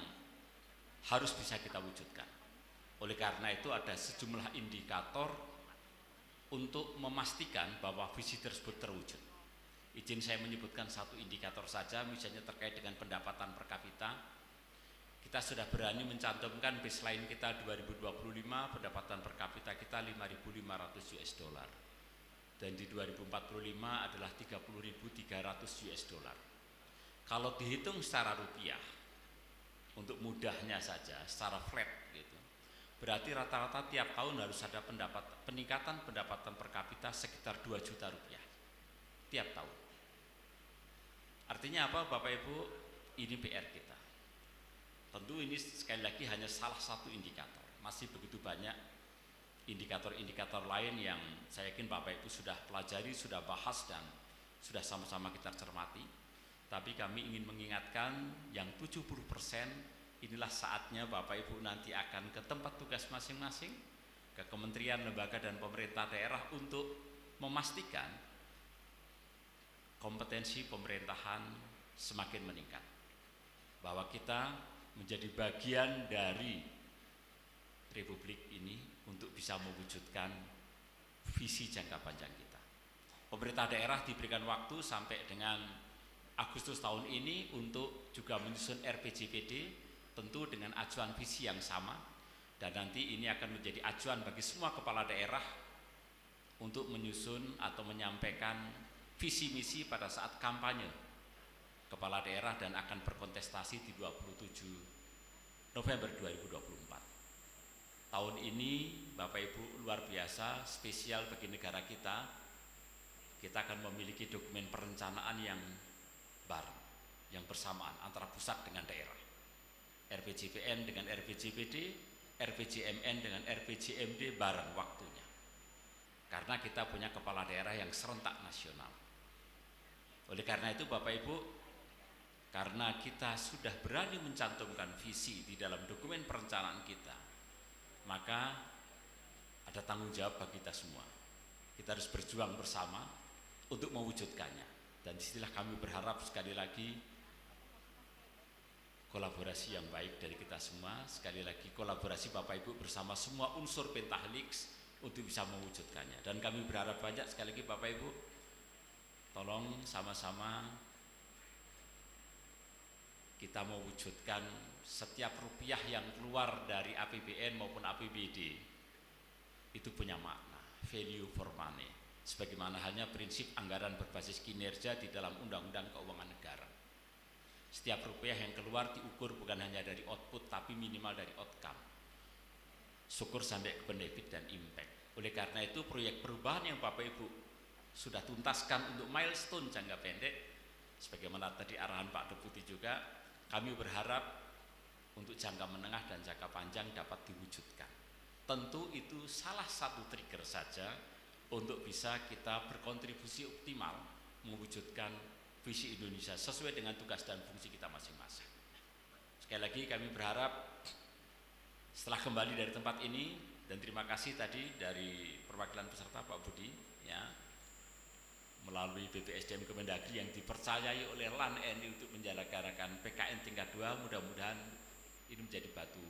harus bisa kita wujudkan. Oleh karena itu ada sejumlah indikator untuk memastikan bahwa visi tersebut terwujud. Izin saya menyebutkan satu indikator saja, misalnya terkait dengan pendapatan per kapita. Kita sudah berani mencantumkan baseline kita 2025, pendapatan per kapita kita 5.500 US dollar. Dan di 2045 adalah 30.300 US dollar. Kalau dihitung secara rupiah, untuk mudahnya saja, secara flat gitu, berarti rata-rata tiap tahun harus ada peningkatan pendapatan per kapita sekitar 2 juta rupiah tiap tahun. Artinya apa Bapak Ibu? Ini PR kita. Tentu ini sekali lagi hanya salah satu indikator. Masih begitu banyak indikator-indikator lain yang saya yakin Bapak Ibu sudah pelajari, sudah bahas dan sudah sama-sama kita cermati. Tapi kami ingin mengingatkan yang 70% inilah saatnya Bapak Ibu nanti akan ke tempat tugas masing-masing, ke kementerian, lembaga dan pemerintah daerah untuk memastikan kompetensi pemerintahan semakin meningkat. Bahwa kita menjadi bagian dari Republik ini untuk bisa mewujudkan visi jangka panjang kita. Pemerintah daerah diberikan waktu sampai dengan Agustus tahun ini untuk juga menyusun RPJPD tentu dengan acuan visi yang sama, dan nanti ini akan menjadi acuan bagi semua kepala daerah untuk menyusun atau menyampaikan visi misi pada saat kampanye kepala daerah dan akan berkontestasi di 27 November 2024. Tahun ini Bapak Ibu luar biasa, spesial bagi negara kita. Kita akan memiliki dokumen perencanaan yang bareng, yang bersamaan antara pusat dengan daerah. RPJPN dengan RPJPD, RPJMN dengan RPJMD bareng waktunya. Karena kita punya kepala daerah yang serentak nasional. Oleh karena itu Bapak Ibu, karena kita sudah berani mencantumkan visi di dalam dokumen perencanaan kita, maka ada tanggung jawab bagi kita semua. Kita harus berjuang bersama untuk mewujudkannya. Dan disinilah kami berharap sekali lagi kolaborasi yang baik dari kita semua. Sekali lagi kolaborasi Bapak Ibu bersama semua unsur Pentahelix untuk bisa mewujudkannya. Dan kami berharap banyak sekali lagi Bapak Ibu, tolong sama-sama kita mewujudkan setiap rupiah yang keluar dari APBN maupun APBD itu punya makna, value for money, sebagaimana hanya prinsip anggaran berbasis kinerja di dalam Undang-Undang Keuangan Negara. Setiap rupiah yang keluar diukur bukan hanya dari output tapi minimal dari outcome, syukur sampai ke benefit dan impact. Oleh karena itu proyek perubahan yang Bapak Ibu sudah tuntaskan untuk milestone jangka pendek, sebagaimana tadi arahan Pak Deputi juga, kami berharap untuk jangka menengah dan jangka panjang dapat diwujudkan. Tentu itu salah satu trigger saja untuk bisa kita berkontribusi optimal mewujudkan visi Indonesia sesuai dengan tugas dan fungsi kita masing-masing. Sekali lagi kami berharap setelah kembali dari tempat ini, dan terima kasih tadi dari perwakilan peserta Pak Budi ya, melalui BPSDM Kemendagri yang dipercayai oleh LAN NI untuk menjalankan PKN tingkat 2, mudah-mudahan ini menjadi batu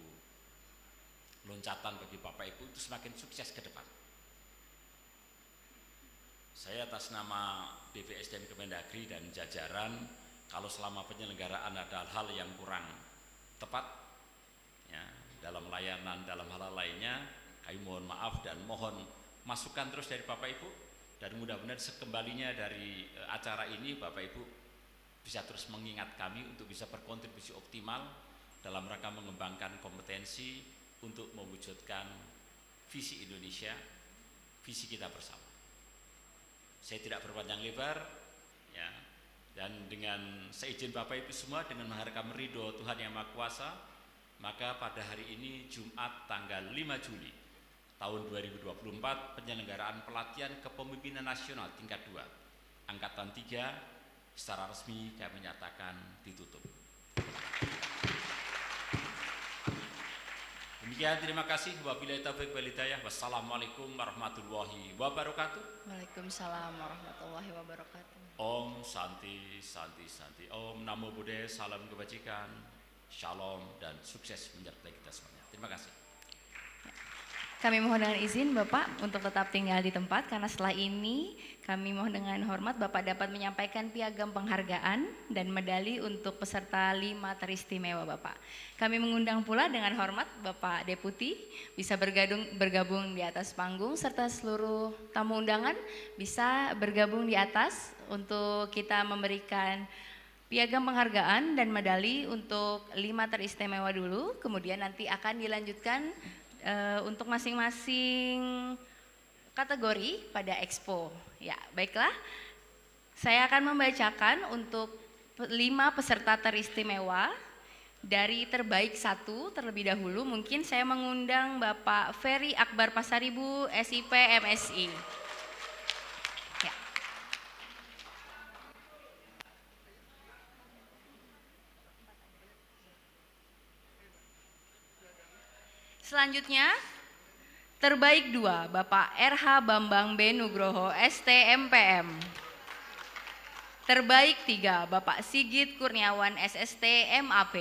loncatan bagi Bapak Ibu itu semakin sukses ke depan. Saya atas nama BPSDM Kemendagri dan jajaran, kalau selama penyelenggaraan ada hal yang kurang tepat ya, dalam layanan, dalam hal lainnya, kami mohon maaf dan mohon masukan terus dari Bapak Ibu. Dan mudah-mudahan sekembalinya dari acara ini Bapak Ibu bisa terus mengingat kami untuk bisa berkontribusi optimal dalam rangka mengembangkan kompetensi untuk mewujudkan visi Indonesia, visi kita bersama. Saya tidak berpanjang lebar ya, dan dengan seizin Bapak Ibu semua, dengan mengharapkan ridho Tuhan Yang Maha Kuasa, maka pada hari ini Jumat tanggal 5 Juli tahun 2024 penyelenggaraan pelatihan kepemimpinan nasional tingkat 2 angkatan 3 secara resmi kami menyatakan ditutup. Demikian, terima kasih. Wabillahi taufiq wal hidayah. Wassalamualaikum warahmatullahi wabarakatuh. Waalaikumsalam warahmatullahi wabarakatuh. Om Santi Santi Santi. Om Namo Buddhaya. Salam kebajikan, shalom dan sukses menyertai kita semuanya. Terima kasih. Kami mohon dengan izin Bapak untuk tetap tinggal di tempat, karena setelah ini kami mohon dengan hormat Bapak dapat menyampaikan piagam penghargaan dan medali untuk peserta 5 teristimewa Bapak. Kami mengundang pula dengan hormat Bapak Deputi bisa bergabung di atas panggung, serta seluruh tamu undangan bisa bergabung di atas untuk kita memberikan piagam penghargaan dan medali untuk 5 teristimewa dulu, kemudian nanti akan dilanjutkan untuk masing-masing kategori pada Expo. Ya, baiklah. Saya akan membacakan untuk 5 peserta teristimewa dari terbaik 1 terlebih dahulu. Mungkin saya mengundang Bapak Ferry Akbar Pasaribu, SIP MSI. Ya. Selanjutnya, terbaik 2, Bapak RH Bambang B. Nugroho, STMPM. Terbaik 3, Bapak Sigit Kurniawan, SST MAP.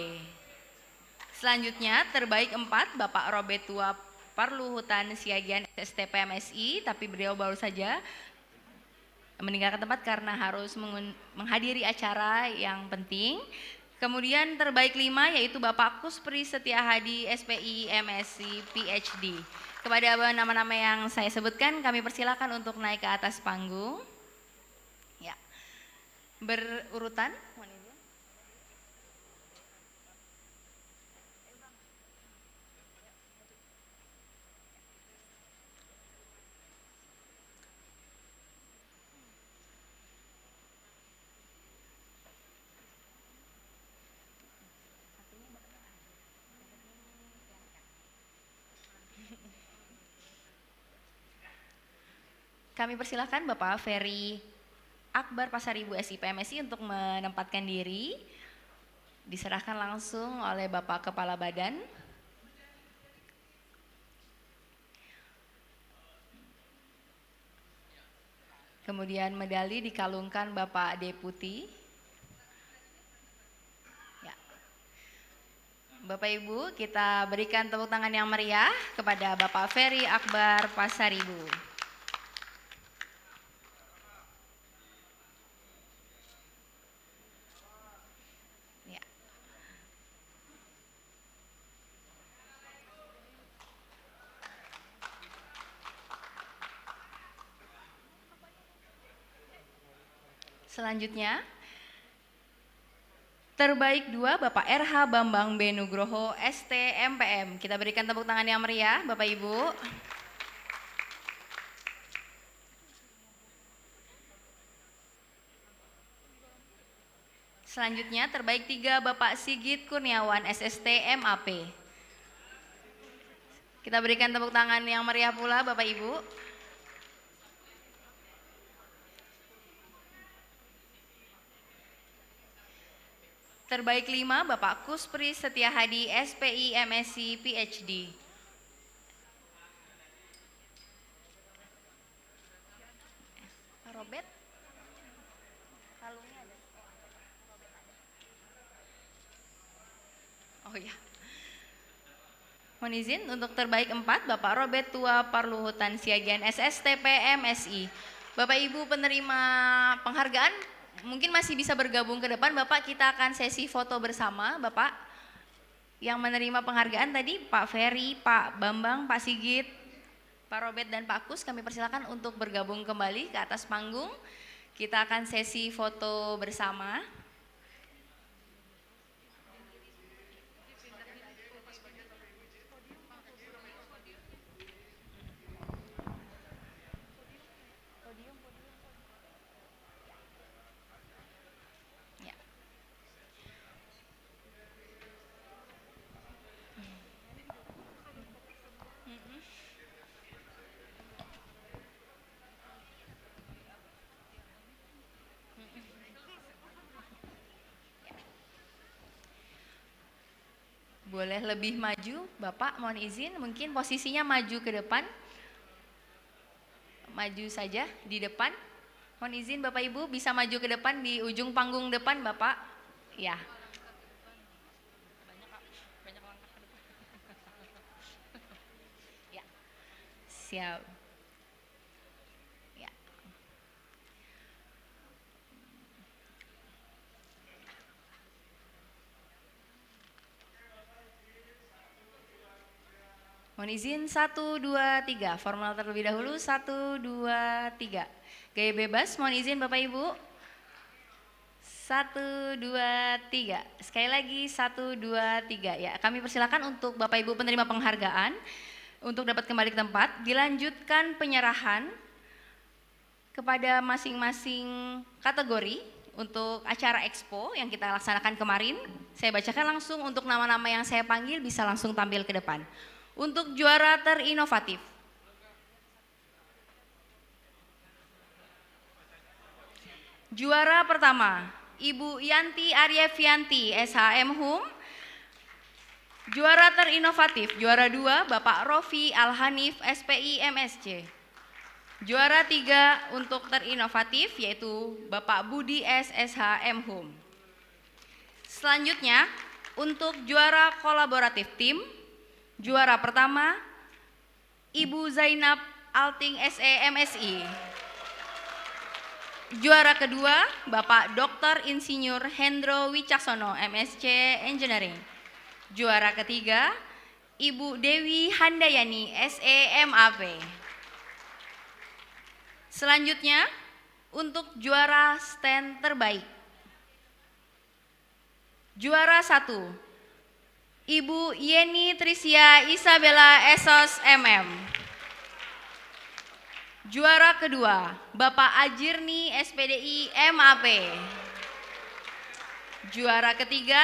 Selanjutnya, terbaik 4, Bapak Robetua Parluhutan Siagian, SST PMSI, tapi beliau baru saja meninggalkan tempat karena harus menghadiri acara yang penting. Kemudian terbaik 5 yaitu Bapak Kuspri Setiahadi SPI MSc PhD. Kepada nama-nama yang saya sebutkan kami persilakan untuk naik ke atas panggung. Ya. Berurutan. Kami persilahkan Bapak Ferry Akbar Pasaribu SIPMSI untuk menempatkan diri. Diserahkan langsung oleh Bapak Kepala Badan. Kemudian medali dikalungkan Bapak Deputi. Ya. Bapak Ibu, kita berikan tepuk tangan yang meriah kepada Bapak Ferry Akbar Pasaribu. Selanjutnya, terbaik 2 Bapak RH Bambang B. Nugroho ST MPM. Kita berikan tepuk tangan yang meriah Bapak Ibu. Selanjutnya terbaik 3 Bapak Sigit Kurniawan SST MAP. Kita berikan tepuk tangan yang meriah pula Bapak Ibu. Terbaik 5 Bapak Kuspri Setiahadi SPI MSc PhD. Pak Robert, kalungnya ada. Oh ya. Mohon izin untuk terbaik 4 Bapak Robert Tua Parluhutan Siagian SSTP MSI. Bapak Ibu penerima penghargaan mungkin masih bisa bergabung ke depan. Bapak, kita akan sesi foto bersama. Bapak yang menerima penghargaan tadi, Pak Ferry, Pak Bambang, Pak Sigit, Pak Robert dan Pak Kus, kami persilakan untuk bergabung kembali ke atas panggung. Kita akan sesi foto bersama. Boleh lebih maju, Bapak, mohon izin, mungkin posisinya maju ke depan. Maju saja di depan. Mohon izin Bapak Ibu bisa maju ke depan di ujung panggung depan, Bapak. Ya. Ya. Siap. Ya. Mohon izin 1, 2, 3. Formal terlebih dahulu 1, 2, 3. Gaya bebas, mohon izin Bapak Ibu. 1, 2, 3. Sekali lagi 1, 2, 3. Ya, kami persilakan untuk Bapak Ibu penerima penghargaan untuk dapat kembali ke tempat. Dilanjutkan penyerahan kepada masing-masing kategori untuk acara expo yang kita laksanakan kemarin. Saya bacakan langsung untuk nama-nama yang saya panggil bisa langsung tampil ke depan. Untuk juara terinovatif, juara pertama Ibu Yanti Aryevianti SHM HUM. Juara terinovatif, juara 2 Bapak Rofi Alhanif SPI MSc. Juara 3 untuk terinovatif yaitu Bapak Budi S SHM HUM. Selanjutnya untuk juara kolaboratif tim, juara pertama Ibu Zainab Alting SE MSI. juara kedua Bapak Dr. Insinyur Hendro Wicaksono, MSc Engineering. Juara ketiga Ibu Dewi Handayani, SEMAP. Selanjutnya untuk juara stand terbaik. Juara 1 Ibu Yeni Trisia Isabella Esos MM. Juara kedua Bapak Ajirni SPDI MAP. Juara ketiga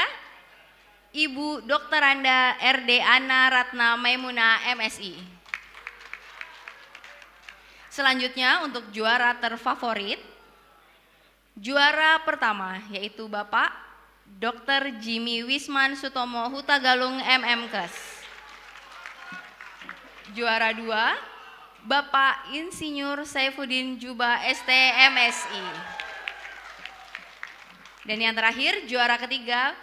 Ibu Dr. Anda RD Ana Ratna Maimuna MSI. Selanjutnya untuk juara terfavorit, juara pertama yaitu Bapak Dr. Jimmy Wisman Sutomo Hutagalung MMKes. Juara 2 Bapak Insinyur Saifuddin Juba STMSI. Dan yang terakhir juara ketiga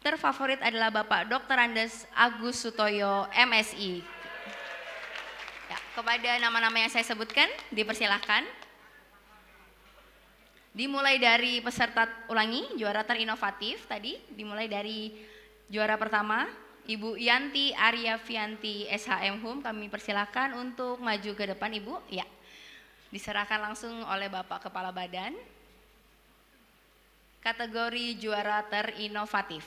terfavorit adalah Bapak Dr. Andes Agus Sutoyo MSI. Ya, kepada nama-nama yang saya sebutkan dipersilahkan. Dimulai dari peserta ulangi, juara terinovatif tadi, dimulai dari juara pertama, Ibu Yanti Aryafianti SHM Hum, kami persilahkan untuk maju ke depan Ibu. Ya, diserahkan langsung oleh Bapak Kepala Badan. Kategori juara terinovatif.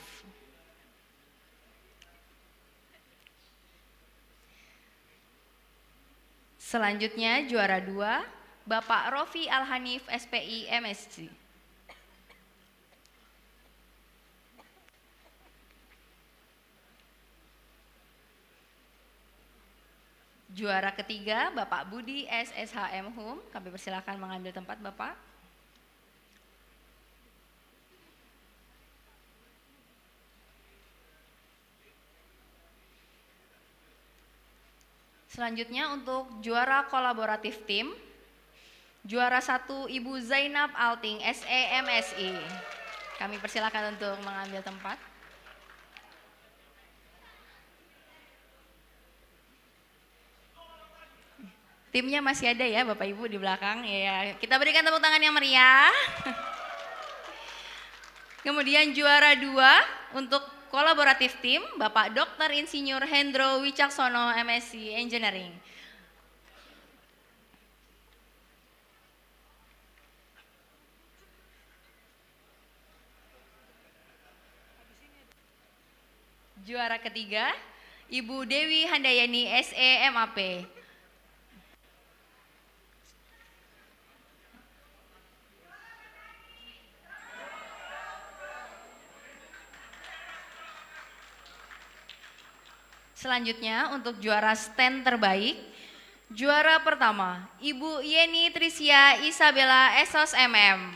Selanjutnya juara 2, Bapak Rofi Alhanif SPI MSc. Juara ketiga Bapak Budi SSHM Hum, kami persilakan mengambil tempat Bapak. Selanjutnya untuk juara kolaboratif tim, juara 1 Ibu Zainab Alting SEMSI. Kami persilakan untuk mengambil tempat. Timnya masih ada ya Bapak Ibu di belakang. Ya, kita berikan tepuk tangan yang meriah. Kemudian juara 2 untuk kolaboratif tim Bapak Dr. Insinyur Hendro Wicaksono MSc Engineering. Juara ketiga Ibu Dewi Handayani SEMAP. Selanjutnya untuk juara stand terbaik, juara pertama Ibu Yeni Trisia Isabella Esos MM.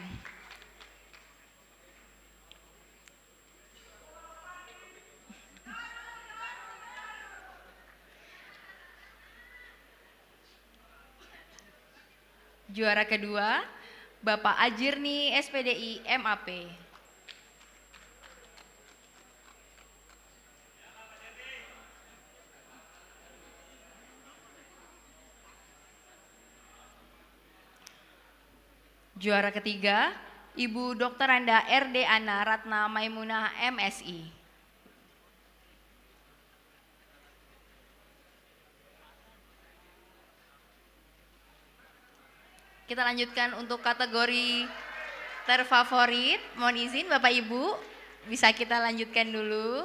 Juara kedua Bapak Ajirni SPDI MAP. Juara ketiga, Ibu Dr. Anda RD Ana Ratna Maimunah MSI. Kita lanjutkan untuk kategori terfavorit. Mohon izin Bapak Ibu, bisa kita lanjutkan dulu.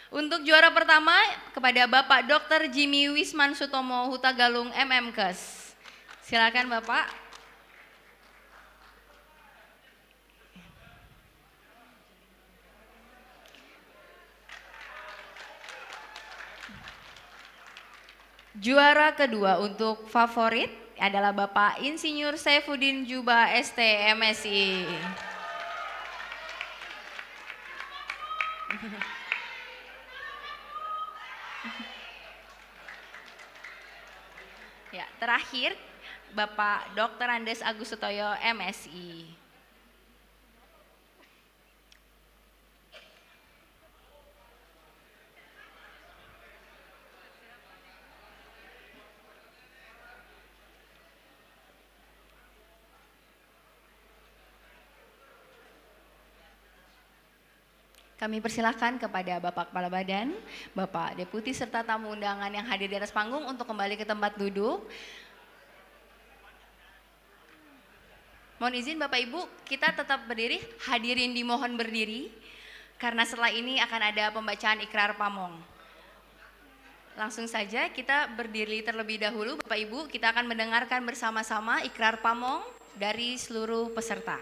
Untuk juara pertama kepada Bapak Dr. Jimmy Wisman Sutomo Hutagalung MMKes. Silakan Bapak. Juara kedua untuk favorit adalah Bapak Insinyur Saifuddin Juba STMSI. Ya, terakhir Bapak Dr. Andes Agus Sutoyo MSI. Kami persilahkan kepada Bapak Kepala Badan, Bapak Deputi serta tamu undangan yang hadir di atas panggung untuk kembali ke tempat duduk. Mohon izin Bapak Ibu, kita tetap berdiri, hadirin dimohon berdiri, karena setelah ini akan ada pembacaan ikrar pamong. Langsung saja kita berdiri terlebih dahulu Bapak Ibu, kita akan mendengarkan bersama-sama ikrar pamong dari seluruh peserta.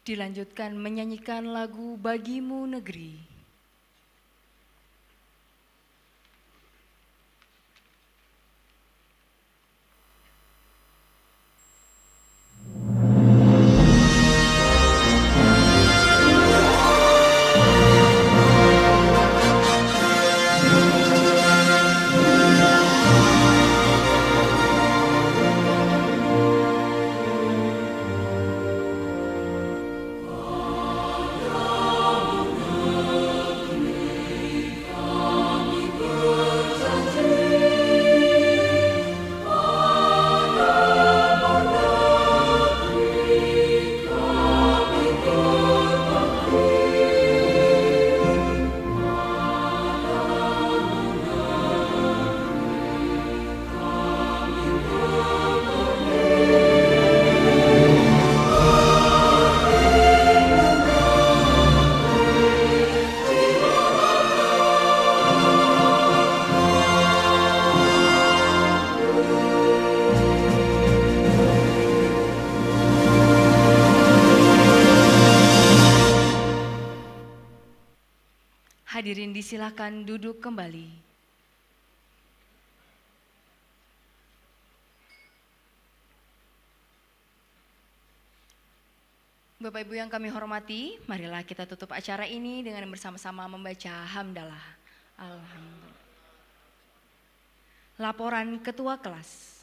Dilanjutkan menyanyikan lagu Bagimu Negeri. Hadirin disilakan duduk kembali. Bapak Ibu yang kami hormati, marilah kita tutup acara ini dengan bersama-sama membaca hamdalah. Alhamdulillah. Laporan Ketua Kelas.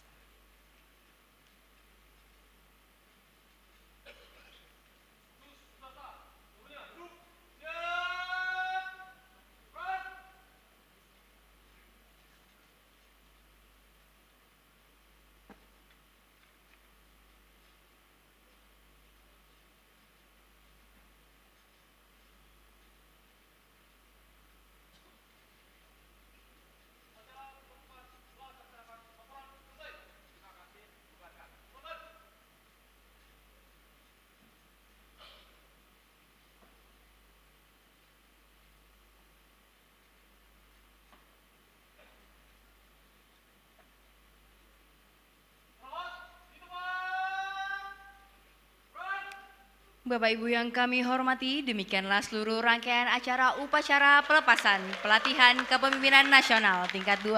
Bapak Ibu yang kami hormati, demikianlah seluruh rangkaian acara upacara pelepasan pelatihan kepemimpinan nasional tingkat 2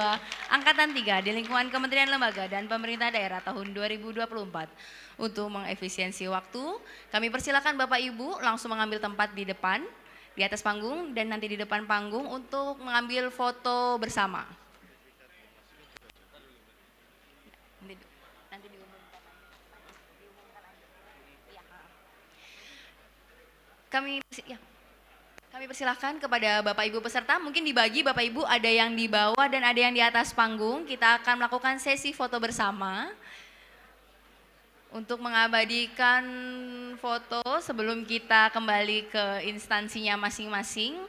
Angkatan 3 di lingkungan Kementerian Lembaga dan Pemerintah Daerah tahun 2024. Untuk mengefisiensi waktu, kami persilakan Bapak Ibu langsung mengambil tempat di depan, di atas panggung dan nanti di depan panggung untuk mengambil foto bersama. Nanti diumumkan. Kami persilahkan kepada Bapak Ibu peserta, mungkin dibagi Bapak Ibu, ada yang di bawah dan ada yang di atas panggung. Kita akan melakukan sesi foto bersama untuk mengabadikan foto sebelum kita kembali ke instansinya masing-masing.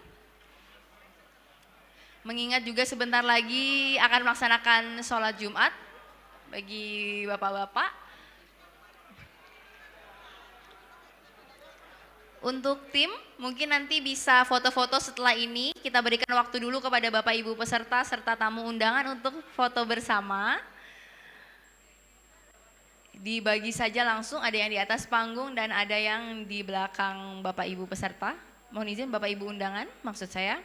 Mengingat juga sebentar lagi akan melaksanakan sholat Jumat bagi Bapak-Bapak. Untuk tim, mungkin nanti bisa foto-foto setelah ini. Kita berikan waktu dulu kepada Bapak Ibu peserta serta tamu undangan untuk foto bersama. Dibagi saja langsung, ada yang di atas panggung dan ada yang di belakang Bapak Ibu peserta. Mohon izin Bapak Ibu undangan, maksud saya.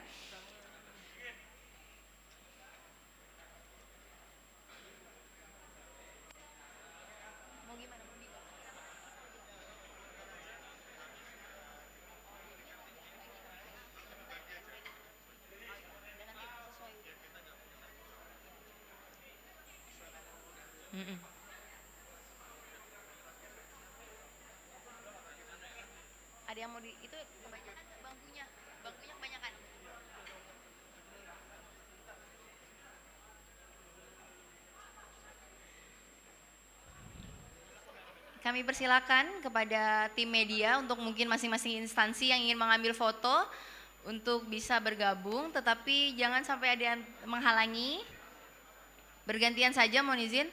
Ada yang mau di itu kebanyakan bangkunya kebanyakan. Kami persilakan kepada tim media untuk mungkin masing-masing instansi yang ingin mengambil foto untuk bisa bergabung, tetapi jangan sampai ada yang menghalangi. Bergantian saja, mohon izin.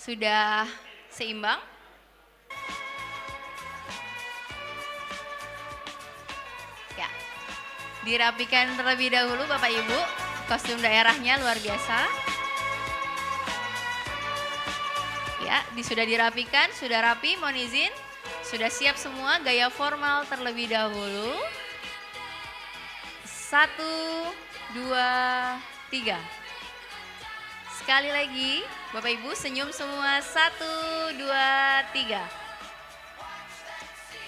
Sudah seimbang? Ya, dirapikan terlebih dahulu Bapak Ibu, kostum daerahnya luar biasa. Ya, sudah dirapikan, sudah rapi, mohon izin. Sudah siap semua, gaya formal terlebih dahulu. 1, 2, 3. Sekali lagi, Bapak Ibu senyum semua, 1, 2, 3.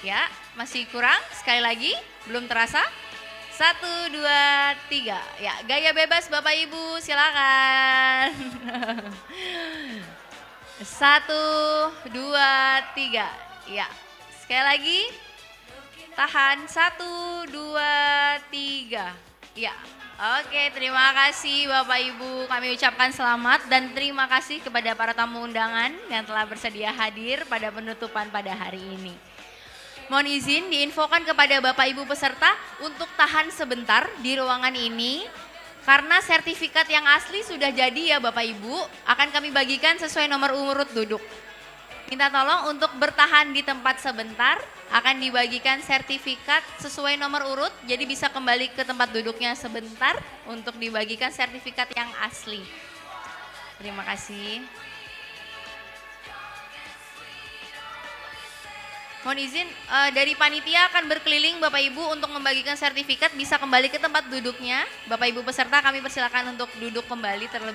Ya, masih kurang, sekali lagi, belum terasa. 1, 2, 3. Ya, gaya bebas Bapak Ibu, silakan. 1, 2, 3. Ya, sekali lagi, tahan. 1, 2, 3. Ya. Oke, terima kasih Bapak Ibu. Kami ucapkan selamat dan terima kasih kepada para tamu undangan yang telah bersedia hadir pada penutupan pada hari ini. Mohon izin diinfokan kepada Bapak Ibu peserta untuk tahan sebentar di ruangan ini. Karena sertifikat yang asli sudah jadi ya Bapak Ibu, akan kami bagikan sesuai nomor urut duduk. Minta tolong untuk bertahan di tempat sebentar, akan dibagikan sertifikat sesuai nomor urut, jadi bisa kembali ke tempat duduknya sebentar untuk dibagikan sertifikat yang asli. Terima kasih. Mohon izin, dari panitia akan berkeliling Bapak Ibu untuk membagikan sertifikat, bisa kembali ke tempat duduknya. Bapak Ibu peserta kami persilakan untuk duduk kembali terlebih